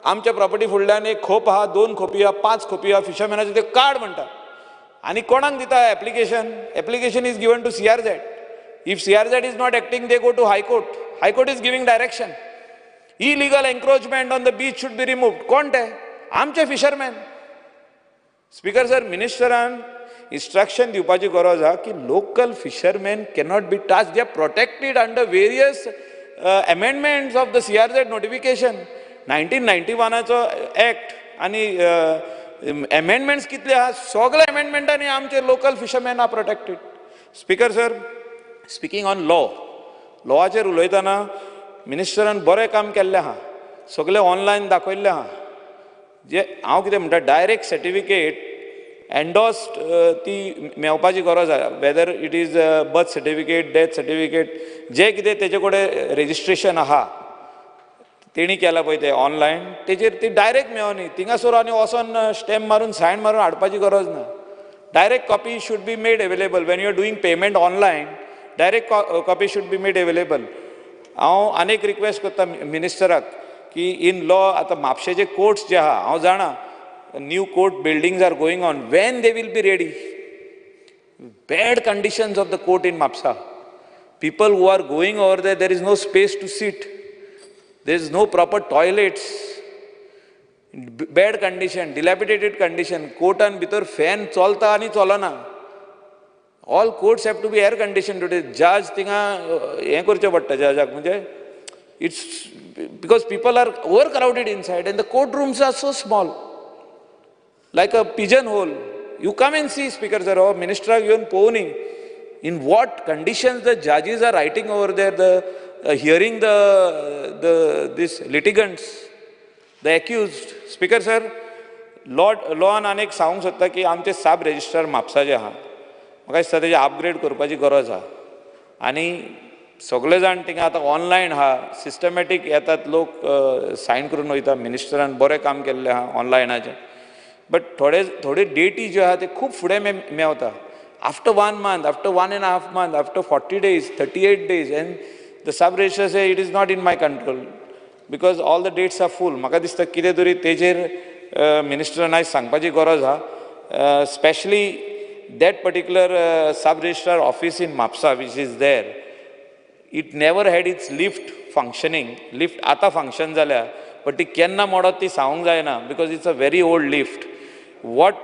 आमच्या प्रॉपर्टी फुडल्यान एक खोप आहा, 2 खोपी आहा, 5 खोपी आहा, फिशरमॅनाचे ते कार्ड म्हणटा. आनी कोणाक दिता application? Application is given to CRZ. If CRZ is not acting, they go to high court. High Court is giving direction. Illegal encroachment on the beach should be removed. कोण ते? आमचे fishermen. Speaker sir, ministeraन instruction दिवपाची गरज आहा की local fishermen cannot be touched. They are protected under various amendments of the CRZ notification. 1991 act आणि amendments कितले आहा? सगळे amendmentani आमचे local fishermen are protected. Speaker sir, speaking on law, लॉचेर उलयतना मिनिस्टरान बरें काम केल्लें आहा. सगळें ऑनलायन दाखयल्लें आहा. जे हांव कितें म्हणटा, डायरेक्ट सर्टिफिकेट एन्डोस्ड ती मेळपाची गरज आहा. Whether it is birth certificate, death certificate, जे कितें तेजे कडेन रेजिस्ट्रेशन आहा तेणी केलां पळय तें ऑनलायन, तेजेर ती डायरेक्ट मेळोनी. थिंगासोर आनी वचोन स्टॅम्प मारून सायन मारून हाडपाची गरज ना. Direct copy should be made available. When you are doing payment online, direct copy should be made available. हांव आनीक रिक्वेस्ट करता मिनिस्टराक की इन लॉ आतां म्हापशेचे कोर्ट्स जे आहा, हांव जाणा new court buildings are going on. When they will be ready? Bad conditions of the court in Mapusa. People who are going over there is no space to seat. There is no proper toilets. Bad condition, dilapidated condition. कोर्टान भितर fan चलता आनी चलना. All courts have to be air condition today. जज थिंगा हें करचें पडटा जजाक. म्हणजे it's because people are over crowded inside and the court rooms are so small, like a pigeon hole. You come and see, speaker sir, हो मिनिस्टराक येवन पळोवनी इन वॉट कंडिशन्स द जजीस are writing over there, the hearing this litigants, the accused. Speaker sir, लॉन आनीक सांगूंक सोदता की आमचे सब रेजिस्ट्रार म्हापसा जे आहा, म्हाका दिसता तेजे अपग्रेड करपाची गरज आहा. आनी सगळे जाण थिंगा आतां ऑनलायन आहा, सिस्टमॅटीक येतात लोक, सायन करून वयता. मिनिस्टरान बरें काम केल्लें आहा ऑनलायनाचें. बट थोडे डेटी ज्यो आहा ते खूब फुडें मेवता. After 1 month, after 1.5 months, after 40 days, 38 days, and the sub registrar say it is not in my control because all the dates are full. म्हाका दिसता कितें तरी तेजेर मिनिस्टरान आयज सांगपाची गरज आहा. Specially that particular sub-registrar office in Mapsa, which is there, it never had its lift functioning. Lift आता function जाल्या, but ती केन्ना मोडत ती सांगूंक जायना, because it's a very old lift. What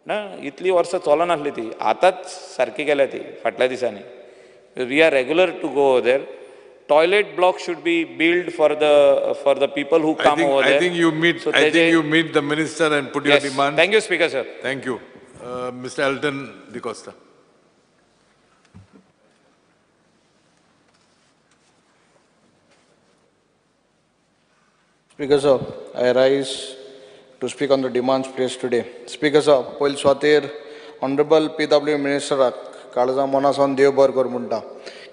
ना इतली वर्सां चलनासली ती, आतांच सारकी केल्या ती फाटल्या दिसांनी. We are regular to go over there. Toilet block should be built for the people who come over there. I think you meet the minister and put your demands. Thank you, Speaker, sir. Thank you. Mr. Alton De Costa. Speaker sir, I rise to speak on the demands placed today. Speaker sir, poil swatir Honorable PW Minister Kalza Monason Deobar Gormunta.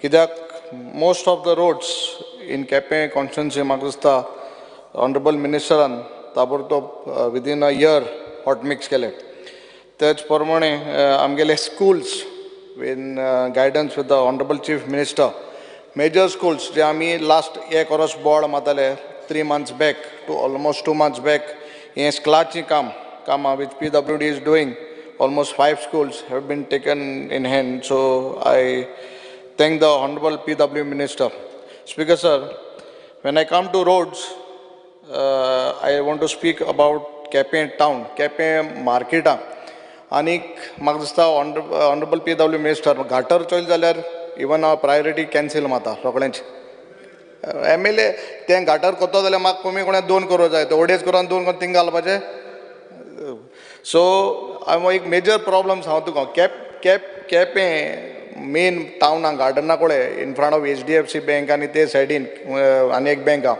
Kidak most of the roads in Kepe constituency Magusta Honorable Minister Tabortop within a year hot mix kele. त्याच प्रमाणे आमगेले schools in guidance with the honourable chief minister, major schools जे आमी last एक verse board मारताले 3 months back to almost 2 months back, हे स्कलाची काम which PWD is doing, almost 5 schools have been taken in hand. So I thank the honorable PW minister. Speaker sir, when I come to roads, I want to speak about Kepe town, Kepe market. आनीक म्हाका दिसता honourable PW minister घाटर Choyal जाल्यार even priority cancel माता सगळ्यांची. MLA तें घाटर कोतो जाल्यार म्हाका कमी कोणा 2 करोड जाय, ओडेज करून 2 करून थिंगा घालपाचें. सो हांव एक मेजर प्रॉब्लम्स हांव तुका केपें मेन टावनाक गार्डना कोळे in front of HDFC bank आनी ते सायडीन आनी एक बँक आहा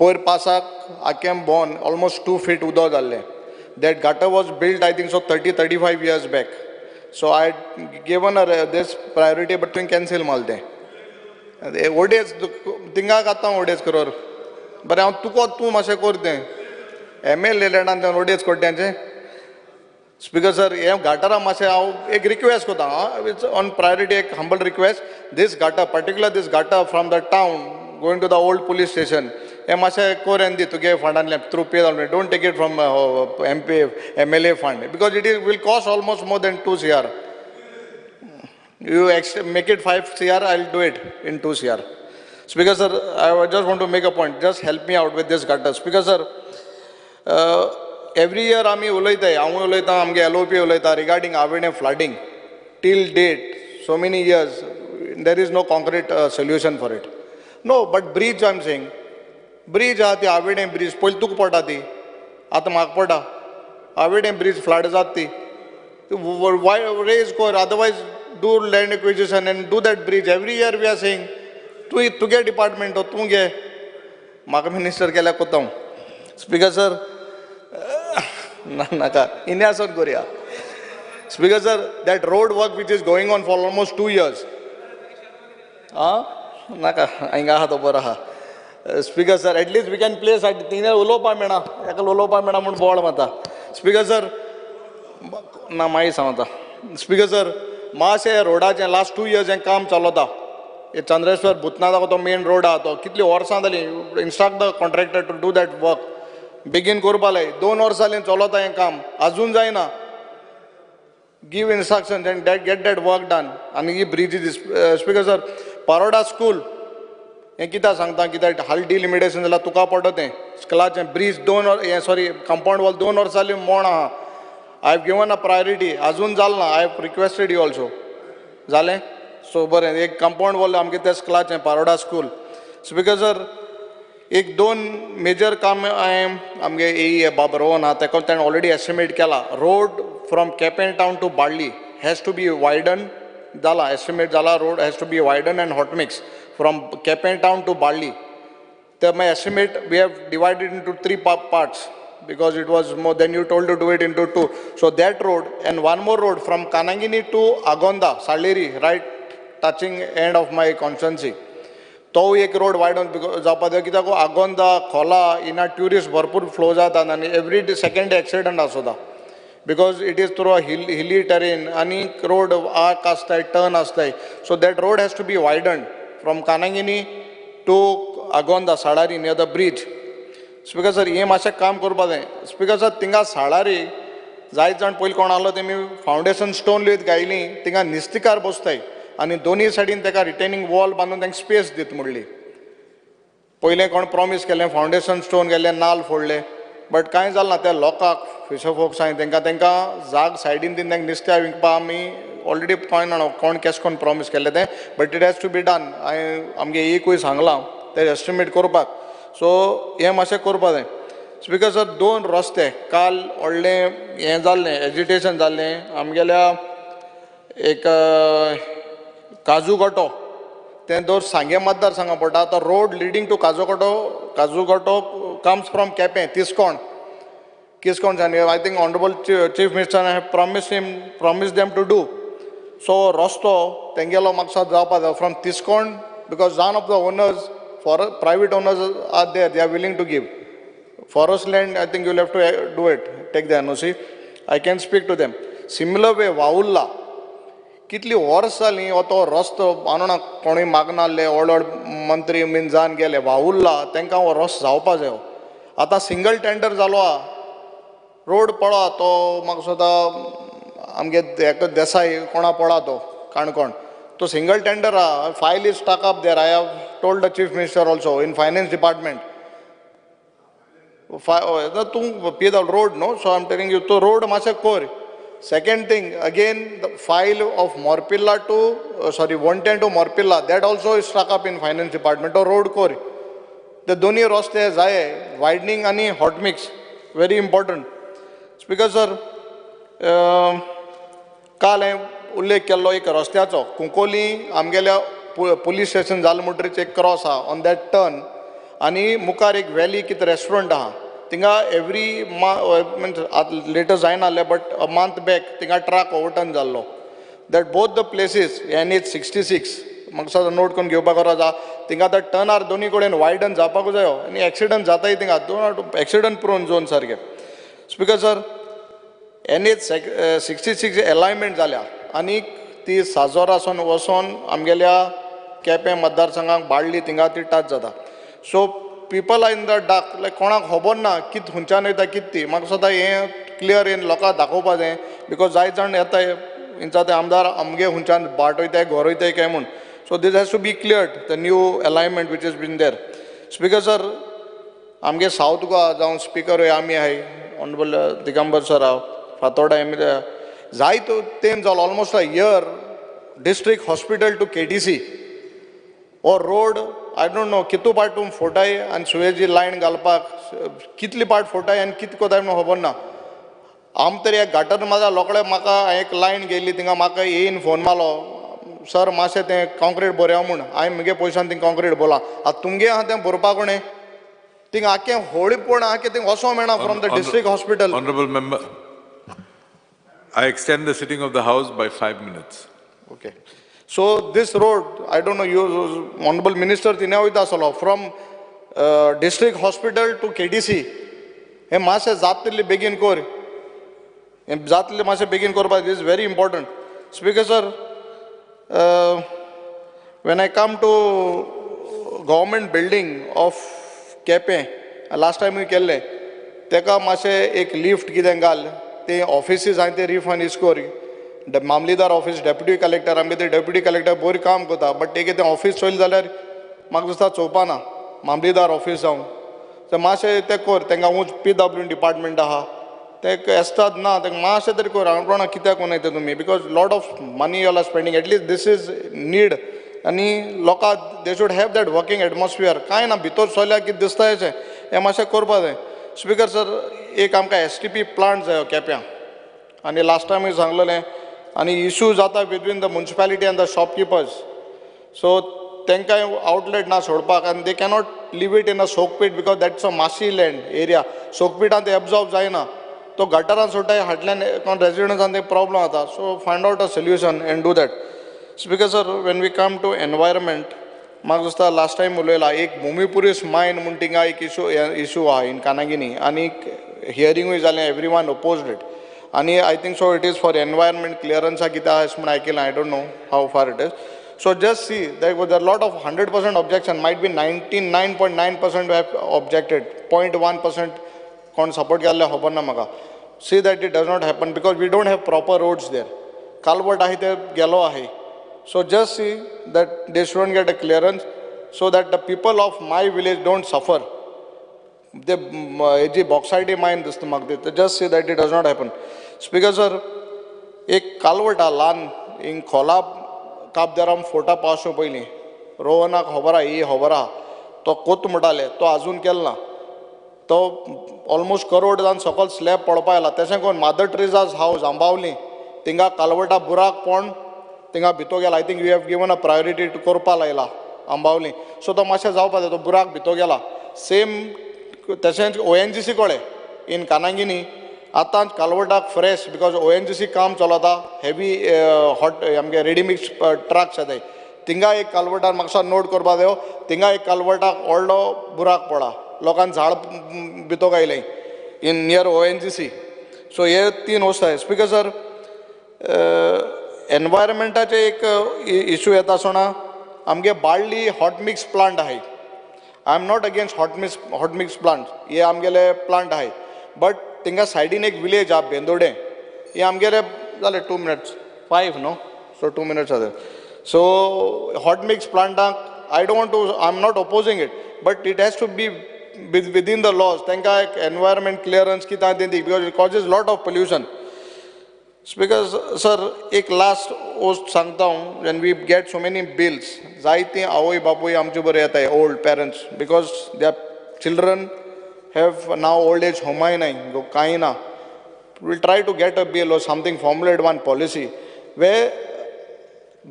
पयर पासाक आख्यान बोन ऑलमोस्ट 2 feet उदक जाल्लें. That gutter was built, I think so, 30-35 years back. So I had given this priority, but you cancel malte. ODS tinga katta ODS koror. But I tu mashe korte. MLA ledan then ODS korte anje. Speaker sir, ये gutter mashe आओ एक request को था. It's on priority एक humble request. This gutter, particular this gutter from the town going to the old police station. हे मातशें कोरेन दी तुगे फंडांतल्यान through पे जावन. Don't take it from MP MLA fund because it will cost almost more than 2 CR. You make it 5 CR, I'll do it in 2 CR. Speaker sir, I just want to make a point. Just help me out with this gutter. Speaker sir, every year आमी उलयताय, हांव उलयतां, आमगे LOP उलयता regarding Avene flooding. Till date, so many years, there is no concrete solution for it. No, but bridge I'm saying. Bridge आहा ती Avene bridge, पयलीं तुका पडटा ती, आतां म्हाका पडटा. Avene bridge flood जाता ती. Why raise core, otherwise do land acquisition and do that bridge. Every year we are saying, तुगे department, तूं गे, म्हाका minister केल्या कोतां. Speaker sir, नाका, इन्या आसोन करुया. Speaker sir, that road work which is going on for almost 2 years. Naka, ainga ha to bora ha. Speaker sir, at least we can place at tine ulopa mena, ekal ulopa mena mun board mata. Speaker sir, na mai samata. Speaker sir, ma se roada je last 2 years en kaam chalota. ये चंद्रेश्वर भूतनाथ को तो main road आतो कितली वर्सां जाली instruct the contractor to do that work begin करपाले 2 वर्सांनी चलता हें काम अजून जायना give instructions and get that work done and he bridge this speaker sir paroda school हे किता सांगता कित्याक हाल डिलिमिटेशन जाला तुका पडटा तें स्कलाचें bridge 2 or sorry compound wall 2 वर्सांनी मोण आहा I have given a priority अजून जाल ना I have requested you also जालें सो बरें एक कंपाउंड वॉल आमगे त्या स्कलाचें पारोडा स्कूल स्पीकर सर एक 2 मेजर काम हांवें आमगे ए बाबरोवन आहा तेका ताणें ऑलरेडी एस्टिमेट केला road from Quepem town to Balli has to be widen जाला एस्टिमेट जाला road has to be widen and hot mix from Quepem town to Balli तर my estimate we have divided into 3 parts because it was more than you told to do it into 2 so that road and one more road from Kanangini to Agonda Saleri right touching end of my constituency तो एक road वायडन जावपा जाय कित्याक आगोंदा खोला इना tourist भरपूर flow जातात आनी एवरी सेकंड डे एक्सिडंट आसता because it is through a hilly terrain आनी रोड आर्क आसताय टर्न आसताय so that road has to be widen from Canaguinim to Agonda साळारी near the bridge speaker sir हें मातशें काम करपा जाय स्पीकर सर थिंगा साळारी जायत जाण पयलीं कोण आहलो तेमी फावंडेशन स्टोन लित गायली थिंगा निस्तिकार बसताय आनी दोनी सायडीन ताका रिटेनिंग वॉल बांदून तांकां स्पेस दित म्हणली पयलें कोण प्रॉमीस केलें फावंडेशन स्टोन गेलें नाल फोडले बट कांय जालें ना त्या लोकांक फिशर फोक्सांनी तांकां जाग सायडीन दिवन तांकां नुस्त्या विकपा आमी ऑलरेडी कोण केश कोन्न प्रॉमीस केलें तें but it has to be done हांवें आमगे एकूय सांगलां तें एस्टिमेट करपाक सो हें मातशें करपा जाय स्पीकर सर 2 रस्ते काल व्हडलें हें जाल्लें एजिटेशन जाल्लें आमगेल्या एक काजूगोटो तें दोर सांगे मतदारसंघा पडटा आतां रोड लिडींग टू काजूगोटो कम्स फ्रॉम केपें किसकोण I think honourable chief minister have promise them to do so रस्तो तेंगेलो म्हाका जावपा जाय फ्रॉम तिस्कोण because one of the owners for private owners are there they are willing to give forest land I think you have to do it take the NOC I can speak to them similar way वाउल्ला कितली वर्स जालीं हो तो रस्तो ना कोणूय मागनासले व्हड मंत्री बीन जावन गेले वावुरला तांकां हो रस्तो जावपा जायो आतां सिंगल टेंडर जालो आहा रोड पळा तो म्हाका सुद्दां आमगे देसाई कोणा पळा तो काणकोण तो सिंगल टेंडर आहा file is stuck up there I have told the chief minister also in finance department to pay the road no so I am telling you तो रोड मातशें कोर Second thing, again, the file of Morpilla to, 110 to Morpilla, that also is stuck up in finance department or road core. The doni roste zaye, widening ani hot mix, very important. Speaker sir, काल हांवें उल्लेख केल्लो एक रस्त्याचो कुंकोली आमगेल्या police station जाल म्हणटरीच एक cross आहा on that turn आनी मुखार एक व्हॅली कितें रेस्टॉरंट आहा थिंगा एवरी मीन्स लेटर जायना आहलें बट अ मंथ बॅक थिंगा ट्रक ओवरटर्न जाल्लो that both the places NH 66 म्हाका सद्दां नोट करून घेवपाक गरज आहा थिंगा द टर्नार दोनी कडेन वायडन जावपाक जायो आनी एक्सिडंट जाताय थिंगा एक्सिडंट प्रोन झोन सारकें स्पीकर सर NH 66 अलायनमेंट जाल्या आनीक ती साजोरासून वचोन आमगेल्या केपें मतदारसंघाक बाळ्ळी थिंगा ती टच जाता सो people are in the dark like कोणाक खबर ना कित हुंच्यान येता कित ती म्हाका सदां हें क्लियर येन लोकांक दाखोवपा जाय बिकॉज जायत जाण येताय इंचा ते आमदार आमगे हुंच्यान बाट वयताय घर वयताय काय म्हूण So this has to be cleared, the new alignment which has been there. Speaker sir, आमगे साउथ गोवा जावन स्पीकर आमी आहाय ऑनरेबल दिगंबर सर फातोडा एम जाय तो तेम जाल almost a year district hospital to KTC or road I don't know कितू पार्ट तुम फोटाय आनी सुएजी लाइन घालपाक कितली पार्ट फोटाय आनी कित कोताय म्हणून खबर ना आम तरी एक घाटर माझा लोकळे म्हाका एक लाइन गेली थिंगा म्हाका येयन फोन मारलो सर मातशें तें कॉन्क्रीट बरें म्हूण हांवें म्हगे पयशान थिंग कॉन्क्रीट बोला आतां तुमगे आहा तें बरोवपाक कोणें थिंग आख्खें होळीपण आख्खें थिंग वचों मेळना from the district hospital. Honorable member, I extend the sitting of the House by 5 minutes. Okay. So this road, I don't know, you, Honorable Minister, from district hospital to KDC, he must have begin kor. This is very important. Speaker sir, when I come to government building of Kepe, last time we kelle, teka mase ek lift gidengal, te offices are the refund is kori. The Mamlidar office, deputy collector, आमगे ते deputy collector बोरी काम कोता, but ते के ते office चोईल जाल्यार म्हाका दिसता चोवपाना मामलेदार ऑफिस जावन ते मातशें ते कोर तेंका उंच PW डिपार्टमेंट आहा ते एस्तात ना ते मातशें तरी कोर हांव कोणा कित्याक कोनाय ते तुमी because lot of money you are spending at least this is need आनी लोकां they should have that working atmosphere कांय ना भितर चोयल्यार कितें दिसता हें मातशें करपा जाय. स्पिकर सर एक आमकां STP प्लांट जायो केप्यां आनी लास्ट टायम सांगलेलें आनी इशू जाता between the municipality and the shopkeepers so तांकां आउटलेट ना सोडपाक आनी they cannot leave it in a soak pit because that's a marshy land area सोकपीटान ते एब्जॉर्ब जायना तो गटारान सोडटाय हाटल्यान रेजिडंट्सान ते प्रॉब्लम जाता so find out a solution and do that. Speaker sir when we come to environment म्हाका दिसता लास्ट टायम उलयला एक भुमिपुरीस मायन म्हूण थिंगा एक इशू आहा इन कानागिनी आनी हियरिंगूय जालें एवरी वन ओपोज्ड इट आनी I think so it is for environment clearance कितें आहा अशें म्हूण आयकलां I don't know how far it is. So just see there was a lot of 100% objection might be 99.9% have objected 0.1% कोण support केल्ले खबर ना म्हाका. See that it does not happen because we don't have proper roads there. Culvert आहाय ते गेलो आहाय. So just see that they shouldn't get a clearance so that the people of my village don't suffer. The bauxite mine दिसता म्हाका just see that it does not happen. Speaker sir, एक कालवट आहा ल्हान हिंग खोला काबदाराम फोटा पावसो पयलीं रोहनाक खबर आहा ही खबर आहा तो कोत म्हणटाले तो आजून केलो ना तो ऑलमोस्ट करोड जावन सकयल स्लॅब पडपा येला तशें करून मादर ट्रेजास हावस आंबावली थिंगा कालवटा बुराक पण थिंगा भितो गेला. I think we have given a priority to करपा लायला आंबावली सो तो मातशें जावपा जाय तो बुराक भितो गेला. सेम तशेंच ONGC कळे इन कानागिनी आतां कालवटाक फ्रेश बिकॉज ONGC काम चलता हेवी हॉट आमगे रेडीमिक्स ट्रक्स येताय थिंगा एक कालवटार म्हाका नोट करपा जायो थिंगा एक कालवटाक व्हडलो बुराक पडा लोकांक झाड भितो गायलें इन नियर ONGC. सो हे 3 वस्त आहाय. स्पिकर सर एनवायरमेंटाचे एक इशू येता आसतना आमगे बाळ्ळी हॉट मिक्स प्लांट आहाय. I am not against hot mix plants. ये आमगेले प्लांट आहाय बट थिंगा सायडीन एक विलेज आहा बेंदोडे हे आमगेले जाले 2 minutes 5 नो सो 2 minutes आहा. सो हॉट मिक्स प्लांटाक I don't want to I'm not opposing it but it has to be within the laws. तांकां एक environment clearance कितें दिंदी because it causes lot of pollution. Speaker sir एक last वस्त सांगता हांव when we get so many bills जायतीं आवय बापूय आमचे बरें येताय old parents because their children have now old age होमाय नाय कांय ना. We'll try to get a bill or something formulate one policy where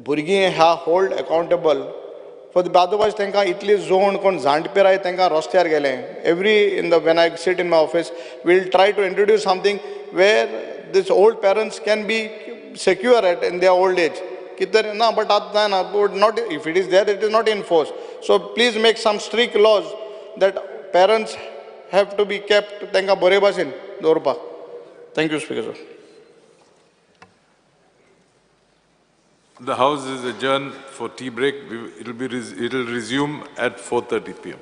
भुरगीं ह्या hold accountable for the otherwise तांकां इतली जोण कोण जाणटेपीर तांकां रस्त्यार गेले every in the when I sit in my office we'll try to introduce something where these old parents can be secure at in their old age. No, but not if it is there, it is not enforced. So please make some strict laws that parents have to be kept. Thank you, Speaker sir. The House is adjourned for tea break. It will resume at 4:30 p.m.